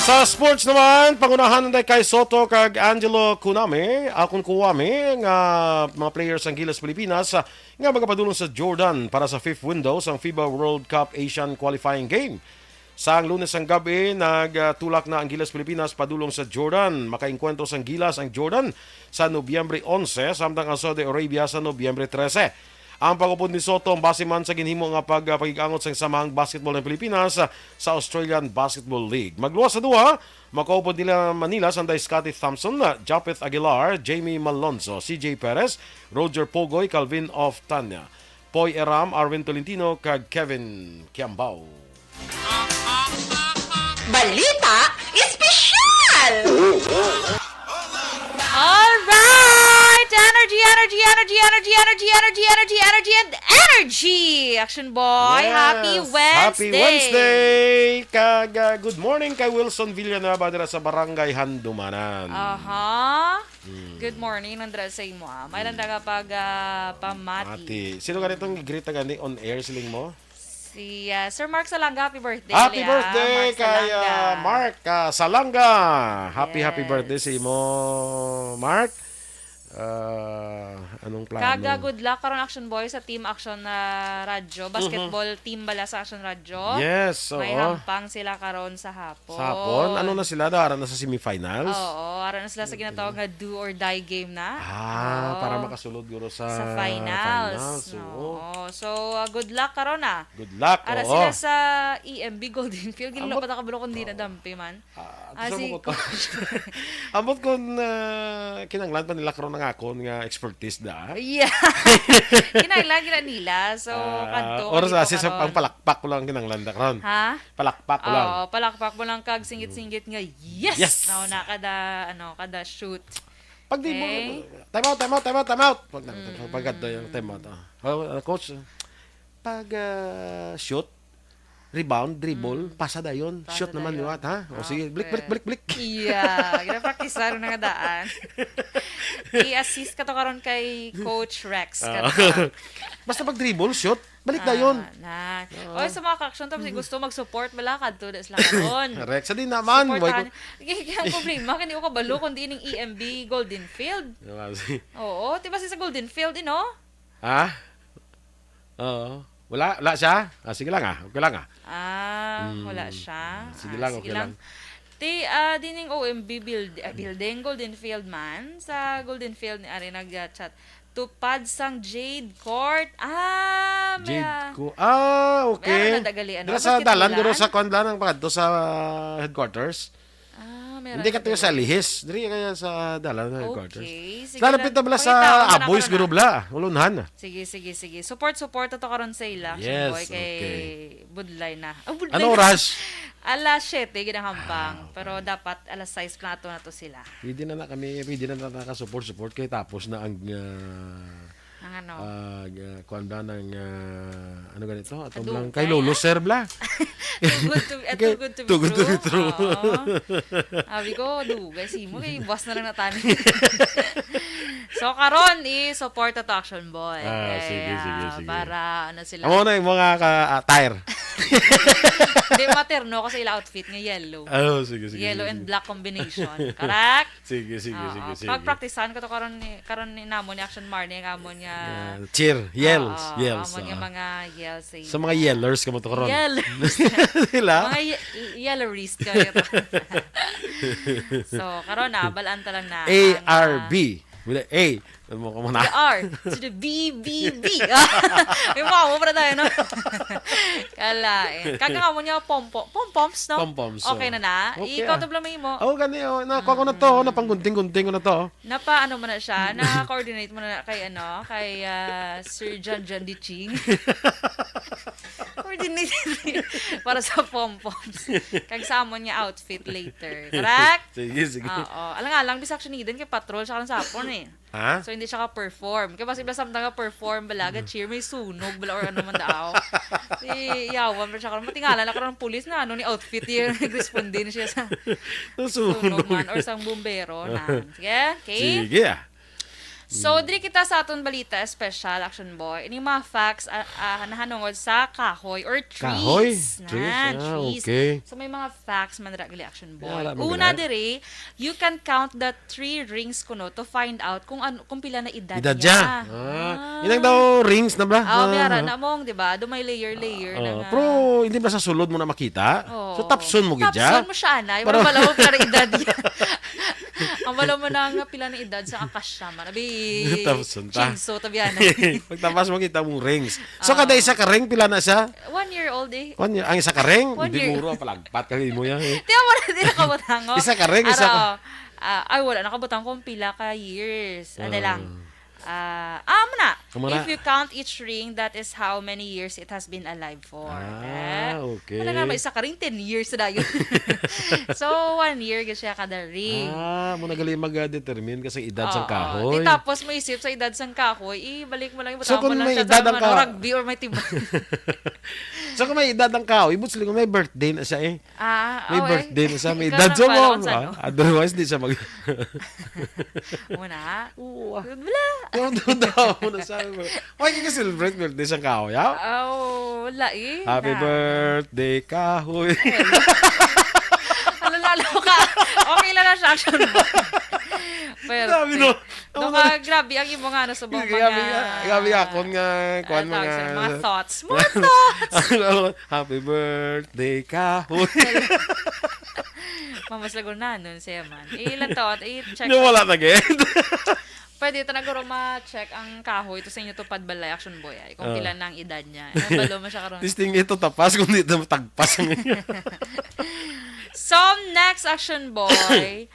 Sa sports naman, pangunahan na kay Soto kag Angelo Kuname, nga mga players ng Gilas Pilipinas nga magapadulong sa Jordan para sa 5th window sa FIBA World Cup Asian Qualifying Game. Sa Lunes ang gabi, nagtulak na ang Gilas Pilipinas padulong sa Jordan. Makainkwentro sang Gilas ang Jordan sa Nobyembre 11, samtang ang Saudi Arabia sa Nobyembre 13. Ang pagupod ni Soto ang base man sa ginhimo nga pagigangot sa samahang basketball ng Pilipinas sa Australian Basketball League. Magluwas sa duha, makaupod nila Manila sanday Scottie Thompson, Japeth Aguilar, Jamie Malonzo, CJ Perez, Roger Pogoy, Calvin Oftania, Poy Eram, Arvin Tolentino, kag Kevin Kiambao. Balita espesyal! Alright! Energy! Action boy, Yes. happy Wednesday! Happy Wednesday! Kag good morning kay Wilson Villanueva dira sa Barangay Handumanan. Aha. Good morning, Nandra sa imo. May landa ka pag pamati. Ati, sino ganitong gigrita gani on air siling mo? Si Sir Mark Salanga, happy birthday. Happy Leah. birthday Mark kay Salanga. Mark Salanga. Happy Yes. birthday sa imo, Mark. Anong plano? Kaga good luck karon Action Boy sa Team Action na radyo. Basketball team bala sa Action Radyo. Yes, oo. May hampang sila karon sa hapon. Sa hapon, ano na sila? Dara na sa semifinals? Oo, ara na sila sa ginatawag nga do or die game na. Oo. Para makasulod guro sa finals. Oo. Oo. So, good luck karon na. Good luck. Ara oo. sila sa EMB Golden Field. Ginilo pa takabalo kung di na dampi man. Gusto mo ko to. Ambot ko kinanglan pa nila karon ng akon nga expertise da. Yeah. Kinailan gina nila. So, kanto. Oras kanito kasi sa karon. pangpalakpak ko lang kinanglan da karon. Ha? Palakpak ko lang. Oo, palakpak mo lang kag singit-singit nga. Yes! Yes! Na kada shoot. Pag di mo, Okay. time out. Pag yung time out. Coach, pag shoot, rebound, dribble, pasa da yun. Pasa Shoot naman dayon. yun, ha? O sige, blik. Yeah, gina-practice na nga daan. I-assist ka to karon kay Coach Rex. Basta pag dribble, shoot, balik da yun. Oy, sa mga ka-action tapos gusto mag-support malakad to das lang karon. Rex, di naman. Supportahan. Kaya ang problema, hindi ko kabalo kundi ng EMB Golden Field. Oo, diba sa Golden Field, Ha? Oo. Wala siya? Sige lang okay lang Wala siya. Sige lang, okay lang. Dining OMB building, Golden Field man. Sa Golden Field ni Ari nag-chat. Tupad sang Jade Court. Jade ko. Okay. Meron na dagali, Dira sa dalan, basketballan? duro sa kwanlan ng pagkadto sa headquarters. Meron Hindi ka na tuyo sa dagali. lihis. Diri kaya sa dalan ng headquarters. Okay. Sige Lalapit na bala sa Pakita ko na Aboys karon na. Gurubla. Ulunhan. Sige. Support to karon sa ila. Yes, Boy, kay okay. Budlay na. Budlay Ano na. oras? Alas 7 ginahampang. Pero dapat alas 6 na to sila. Pwede na nakasupport kay tapos na ang Ang ano. kuan ba ng ano ganito? Atong Adugay, lang kay Lolo Sir bla. Too good to be Too good to be true. Abi ko, dugay si mo kay boss na lang natani. So karon i-support to Action Boy. Sige. Para ano sila. Amo na yung mga tire. Hindi materno kasi ila outfit nga yellow. Oh, sige. Yellow and black combination. Correct? Sige. Pag-practicean ko to karon ni namo ni Action Marnie ang amon nga Cheer, yells. amon nga mga yells. Sa mga yellers kamo to karon. Yellers. Sila. Mga yellerist kayo. So, karon na, balaan ta lang na. ARB. Wala A. Ano mo The R to the BBB. May mga mo para tayo, no? Kalain. Kaka nga mo niya, pom-poms, no? Pom-poms, Okay na. Okay, Ikaw to blamay mo. Oh, gani oh. Nakuha ko na to. Napanggunting-gunting ko na to. Napa, ano mo na siya? Na-coordinate mo na kay, Sir John Diching. Coordinate para sa pom-poms. Kagsamo niya outfit later. Correct? Sige. Oo. Alam nga lang, bisa action din kay patrol siya sa sapon eh. Ha? So, hindi siya ka-perform. Kaya basta samtang ka-perform, balaga, cheer, may sunog, bala, or ano man daaw. Iyawan pa siya. Matingala na karoon ng pulis na, ni outfit yun. Nag-respond din siya sa sunog man, or sa bumbero na. Sige? Okay? Sige. So, diri kita sa aton balita, special Action Boy. Ini mga facts nahanungod sa kahoy or trees. Kahoy? Trees. Okay. So, may mga facts man gali Action Boy. Wala man Una ganun. diri, you can count the 3 rings kuno to find out kung pila na edad Idad niya. niya. Inang daw rings na ba? Mayara na mong, di ba? Dumay layer na nga. Pero hindi ba sa sulod mo na makita? Oo. So tapson mo gidya. Tapson mo siya, anay. Para malaw pala edad niya. Ang malaw mo na nga pila na edad sa akasya man. Abi, Tapson ta. chinso, tabihan. Pagtapas mo kita mong rings. So kada isa ka ring pila na siya? 1 year old eh. Ang isa ka ring? 1 Hindi year. muro palagpat ka mo yan. Tiyan mo na din nakabutang ko. Isa ka ring, isa ka. Ay, wala. Nakabutang kung pila ka years. Ano lang. Muna. Muna. If you count each ring, that is how many years it has been alive for. Okay. Wala nga, may isa ka ring 10 years na yun. So, 1 year siya kada ring. Muna gali mag-determine kasi edad sa kahoy. Di tapos may isip sa edad sang kahoy, ibalik mo lang, So, ibutang mo kung lang may siya edad sa ang kahoy- rugby or may timbang. So kung may edad ang kahoy, ibig sabihin may birthday na siya eh. May okay. birthday na siya, may Ikaw edad na siya pala mo. kung saan, no? Otherwise, di siya mag... Muna. Oo. Wala. Yung daw mo na sabi mo. Why ka celebrate birthday sa kahoy, ha? Wala eh. Happy birthday, kahoy. Lalo ka. Okay lang na siya, Action Boy. Pero, Grabe, no? grabe ang imong ano sa mga... Gabi akon nga, kuhan tawag mga... sila, mga thoughts. Mga thoughts! Happy birthday, kahoy. Mamaslagon na nun siya man. Ilan taon? I-check. Wala na again. Pwede ito naguro ma-check ang kahoy. Ito sa inyo to padbalay, Action Boy. Ay, kung kailan na ang edad niya. Ano balo mo siya karoon? This thing ito tapas, kung dito tagpas. So, next Action Boy.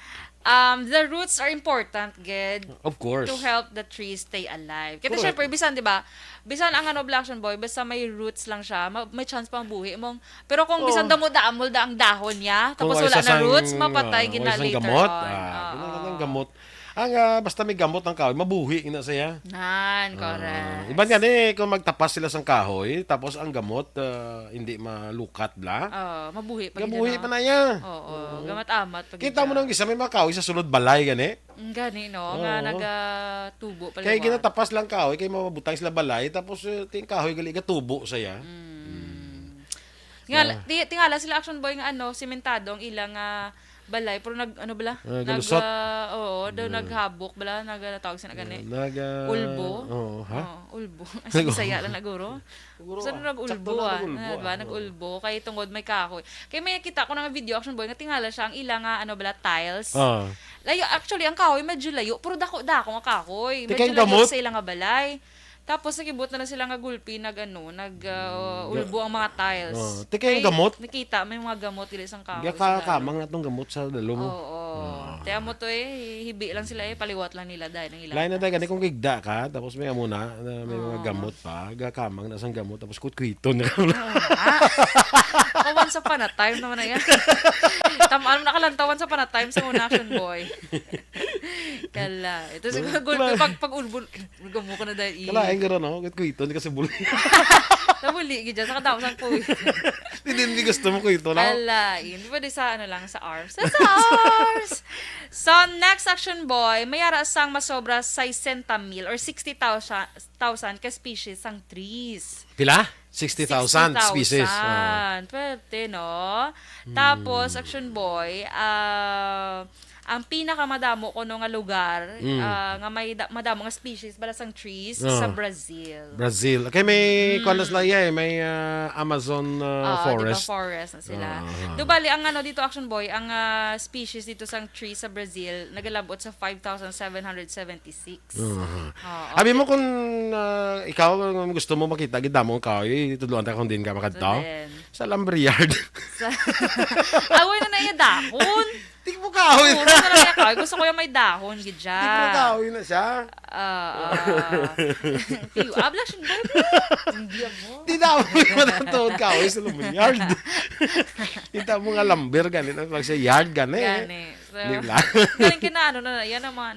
The roots are important, Ged. Of course. To help the trees stay alive. Kasi Correct. syempre, bisan, di ba? Bisan ang Black Action Boy, basta may roots lang siya, may chance pang buhi mong. Pero kung bisan damo-damol da ang dahon niya, tapos Kung wala isa na sang, roots, mapatay gina isang later gamot. on. Ang gamot. Basta may gamot ng kahoy, mabuhi na siya. Correct. Iban yan kung magtapas sila sa kahoy, tapos ang gamot, hindi malukat bla. Mabuhi pa Gabuhi pa na yan. Oo, gamat-amat. Kita mo nang isa, may mga kahoy sa sulod balay, gani. Gani, no? Nga nagatubo pala. Kaya ginatapas lang kahoy, kaya mabutang sila balay, tapos ting kahoy gali tubo saya. Tingala sila Action Boy nga simentado ang ilang balay pero galusot. naghabok bala nagtawag sila gani. Ulbo. Ulbo. Ay saya lang naguro. Saan nag-ulbo diba? Nag-ulbo kay tungod may kahoy. Kay may nakita ko nga video Action Boy nga tingala siya ang ilang tiles. Layo actually ang kahoy medyo layo pero dako nga kahoy. Medyo layo sa ilang nga balay. Tapos nakibot na lang sila nga gulpi ulbo ang mga tiles. Tika yung gamot? Nakita may mga gamot dili sang kahoy. Kamang na tong gamot sa dalo mo. Tiyan mo to hibi lang sila paliwat lang nila dahil ng ilang. Lain na tayo gani kung gigda ka, tapos may amuna na may mga gamot pa, gakamang na sang gamot, tapos kutkwito na. Once upon a time naman na yan. Tamaan mo nakalantawan sa panatime sa una Action Boy. Kala. Ito siguro pag ulbo, gamo ko na dahil Kalain ka rin, no? Kutkwito, hindi ka sa buloy. Nabuli, gidya. Sa kadamang sang puwit. Hindi gusto mo ko ito lang. Alain. Di ba di sa ano lang, sa arms? Sa arms! So, next action boy, may ara sang masobra 60,000 or 60,000 ka species ang trees. Pila? 60,000 species. Oh. Pwede, no? Tapos, action boy, ang pinakamadamo ko nga lugar, nga may madamo nga species, balasang trees, sa Brazil. Brazil. Okay, may kualas na may Amazon forest. Diba, forest na sila. Dubali, ang ano dito, action boy, ang species dito sang trees sa Brazil, nagalabot sa 5,776. Sabi mo kung ikaw gusto mo makita, gida mo ka, itudluan ta kung din ka makadto. Sa lumber yard. Away na iya dahon. Di mo kahoy Oo, na. na kahoy. Gusto ko yung may dahon, gidya. Di mo kahoy na siya. Piyo, action boy. Hindi mo. Di na mo yung matatuod kahoy sa lumber yard. Kita mo nga lumber, ganito. Pag siya yard, ganito. Gani. So, Di ba? galing kina, yan ang mga,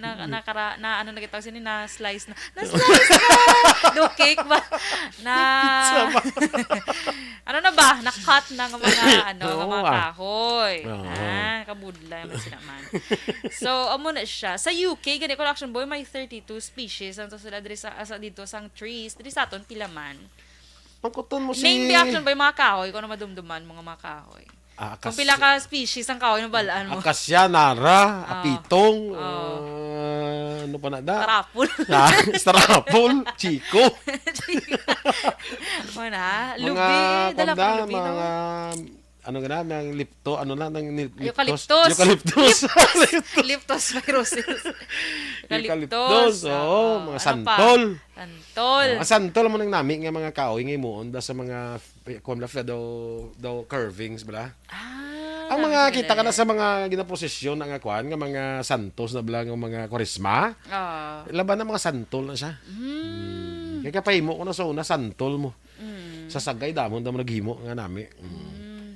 na nakita ko sini, na-slice na. Na-slice na! Do cake ba? Pizza ba? Ano na ba? Na-cut na ng mga, Oo, ng mga kahoy. Oo. Kabudla yung sinaman. So, amo na siya. Sa UK, gani ko action boy, may 32 species. Ang sila dito sang trees. Diri sa aton, pilaman. Pagkuton mo si... Name the action boy, mga kahoy. Kung ano madumduman, mga kahoy. Kung pila ka species ang kahoy na balaan mo. Akasya, nara, apitong, ano pa na da? Tarapul. Starapol, chiko. Mana, Mga lubi. Dala kanda, pang lubi, no? mga ano nga na, ng lipto, ano na, ng Eucalyptus. Eucalyptus. Leptospirosis. Eucalyptus, mga santol. Santol. Ang santol mo nang nami nga mga kahoy nga imuon da sa mga kumla daw curvings bala. Ang mga kita ka na sa mga ginaposisyon nga kwan nga mga santos na bala nga mga kwaresma. Laban na mga santol na siya. Kaya kapahimo ko na sa una santol mo. Sa sagay damon da mo naghimo nga nami.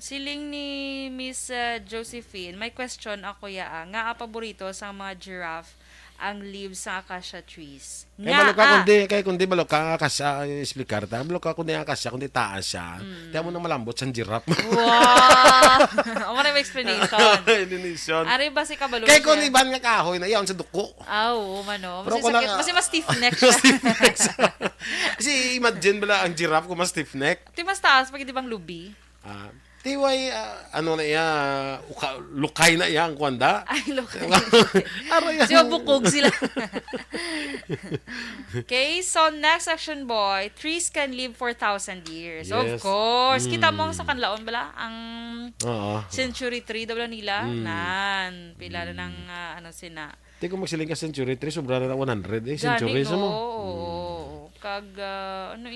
Siling ni Miss Josephine, may question ako nga paborito sa mga giraffe ang leaves sa acacia trees. Balo ka kundi balo ka akasya explicar ta. Balo ka kundi akasya kundi taas siya. Tiyan mo nang malambot sa giraffe. Wow! Ang maraming explanation. Indonesian. Ari ba si kabalo? Kay kun iban nga kahoy na iyon sa duko. Oo, mano. Pero Kasi kung sakit. Kasi mas stiff neck siya. Kasi imagine bala ang giraffe kung mas stiff neck. Di mas taas pag di bang lubi? Tiway, ano na iya, lukay na iya ang kwanda. Ay, look. Aray, Siya bukog sila. Okay, so next section boy, trees can live for 1,000 years. Of Yes. course. Kita mo sa kanlaon bala, ang Oo. century tree daw nila. Nan, pila na ng ano sina. Di ko magsiling ka century 3, sobra na 100 century sa mo. Oo. Kag, ano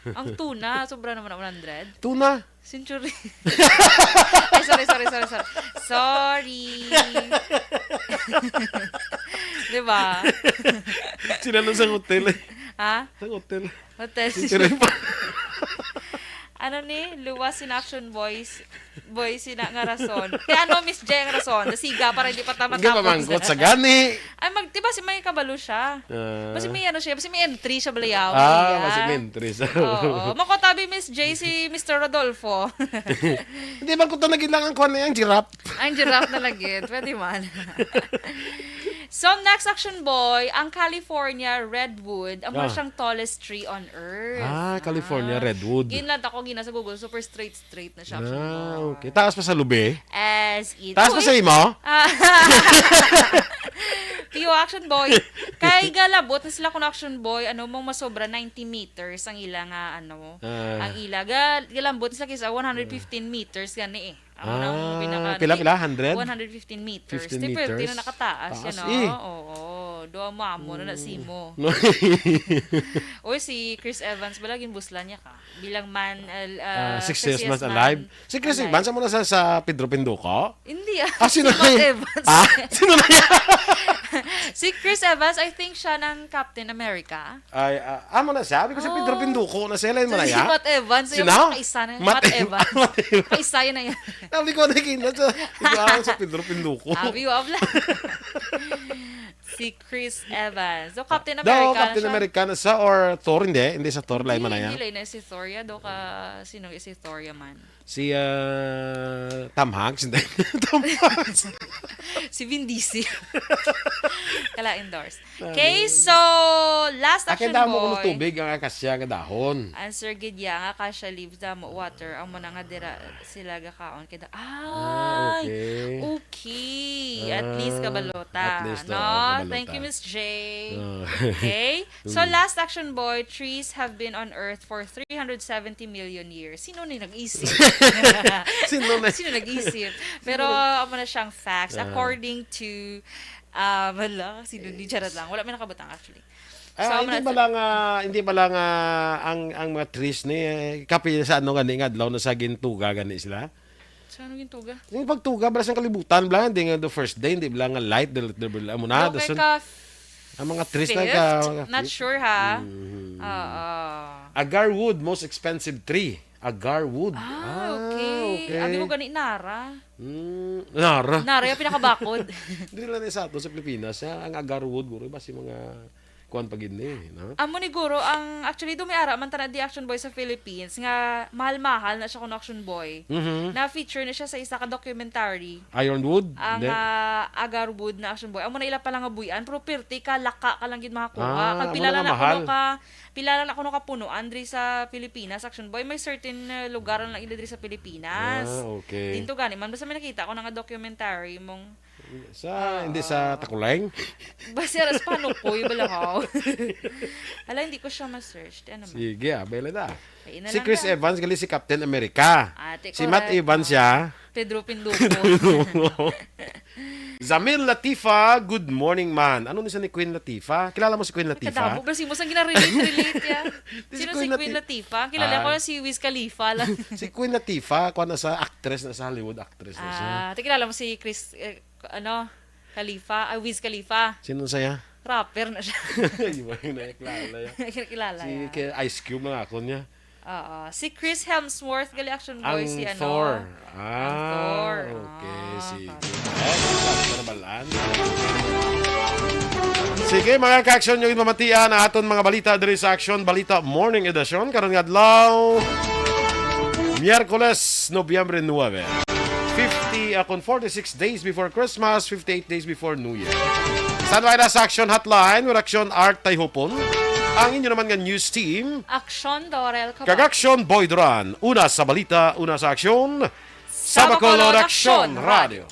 ang tuna, sobra naman 100. Tuna. Century. Ay, sorry. Sorry. Diba? Sinanong sa hotel eh. Ha? Sa hotel. Hotel. Century pa. Ano ni? Luwas in action boys. Boys sina nga rason. Kaya ano, Miss J ang rason? Nasiga para hindi pa tama Hindi pa mangkot sa gani. Ay, diba si may kabalo siya? Basi may ano siya, basi may entry siya balayaw. Kasi mentris. Oo. Makotabi Miss J si Mr. Rodolfo. Hindi ba ko ito nagilangan ko na yung giraffe? Ang giraffe na lagit. Pwede man. So, next action boy, ang California redwood, ang siyang tallest tree on earth. California redwood. Ginlad ako sa Google, super straight na siya. Action boy. Okay. Taas pa sa lubi? As it. Taas pa sa imo? Piyo action boy. Kay galabot na sila kung action boy, mong masobra 90 meters ang ila nga, ang ila. Galambot sila kisa 115 meters gani eh. Pila? 100? 115 meters. 15 Tipo, meters. na nakataas Taas yan, Oo. Doa mo na simo. Uy, si Chris Evans, balagin busla niya ka. Bilang man, 6 years man alive. Si Chris Evans, mo na sa Pedro Pinduco? Hindi Sino si na Matt yan? Evans. Sino na yan? Si Chris Evans, I think siya ng Captain America. Ay, mo na siya? Because si Pedro Pinduco na sila mo na Si yan? Matt Evans. Sino? Yung kaisa na. Matt Matt Evans. Matt Evans. Kaisa yun na yan. Sabi ko na kinat sa Pedro Pinduco. Abi, wabla. Si Chris Evans. Do Captain Daw, America na Captain siya. America na sa or Thor, hindi sa Thor, lain man na yan. Hindi na si Thor ya. Do ka, sino si Thor ya man? Si Tom Hanks, hindi. Tom Hanks. Si Vin Diesel. Kala endorse. Okay, so last Akin action daw mo boy. tubig ang akasya nga dahon. Answer gid ya nga kasha leaves da mo water ang muna nga dira sila gakaon kay okay. Okay. At least kabalota. At least, no? kabalota. Thank you, Miss J. Oh. Okay? So last action boy, trees have been on Earth for 370 million years. Sino ni nag-isip? Sino na? Sino nag-isip? Pero amo na siyang facts according to wala, sino di charot lang. Wala may nakabutang actually. So, Hindi ba lang ang mga trees ni kapi sa ano gani nga adlaw na sa gintuga gani sila. So, ano yung tuga? Yung pagtuga bala sa kalibutan bala hindi nga the first day hindi bala nga light the mo na Okay dason ka ang mga trees fifth? na ka Not sure ha. agar wood most expensive tree. Agar wood. Okay. Abi ko gani nara. Nara. Nara yung pinakabakod. Hindi lang sa ato sa Pilipinas ang agar wood guro ba si mga kuan pagid ni, no? Amo ni Guro, ang actually dumiara man tanad di action boy sa Philippines nga mahal-mahal na siya kun action boy. Na-feature na siya sa isa ka documentary. Ironwood. Ang Hindi. Agarwood na action boy. Amo na ila pa lang nga buyan, pero pirti ka laka ka lang gid makakuha. Kag amo pilala na na mahal. kuno ka, pilala na kuno ka puno andri sa Pilipinas action boy. May certain lugar lang ila diri sa Pilipinas. Okay. Dito gani man basta may nakita ko na nga documentary mong Hindi sa Takulang. basta aras paano ko yung balahaw. Ala hindi ko siya ma-search. Ano man? Sige, abela da. Ay, ina Si lang Chris ka. Evans gali si Captain America. Ate, Si Matt correct. Evans siya. Pedro Pinduco. Zamil Latifa, good morning man. Ano ni sa ni Queen Latifah? Kilala mo si Queen Latifah? Kadabo, pero si mo sang ginarelate ya. Si Sino si Queen Queen Latifah? Kilala ko lang si Wiz Khalifa lang. Si Queen Latifah, kuha na sa actress na sa Hollywood actress na siya. Kilala mo si Chris, Khalifa, Wiz Khalifa. Sino saya? Rapper na siya. Di ba yung nakilala niya? Kilala Si ya. kay Ice Cube lang ako niya. Si Chris Hemsworth, gali action boy, Ang si ano. Thor. Ang Thor. Okay, Ah, sige. Nabalaan. Sige, mga ka-action yung mamatian na aton mga balita diri sa Action Balita Morning Edition. Karon nga adlaw, Miyerkules, Nobyembre 9. 46 days before Christmas, 58 days before New Year. Standby na sa Action Hotline with Action Art Tayhopon. Ang inyo naman nga news team, Action Dorel Kapag. Kag-Action Boy Duran. Una sa balita, una sa aksyon. Sa Bacolod Action Radio.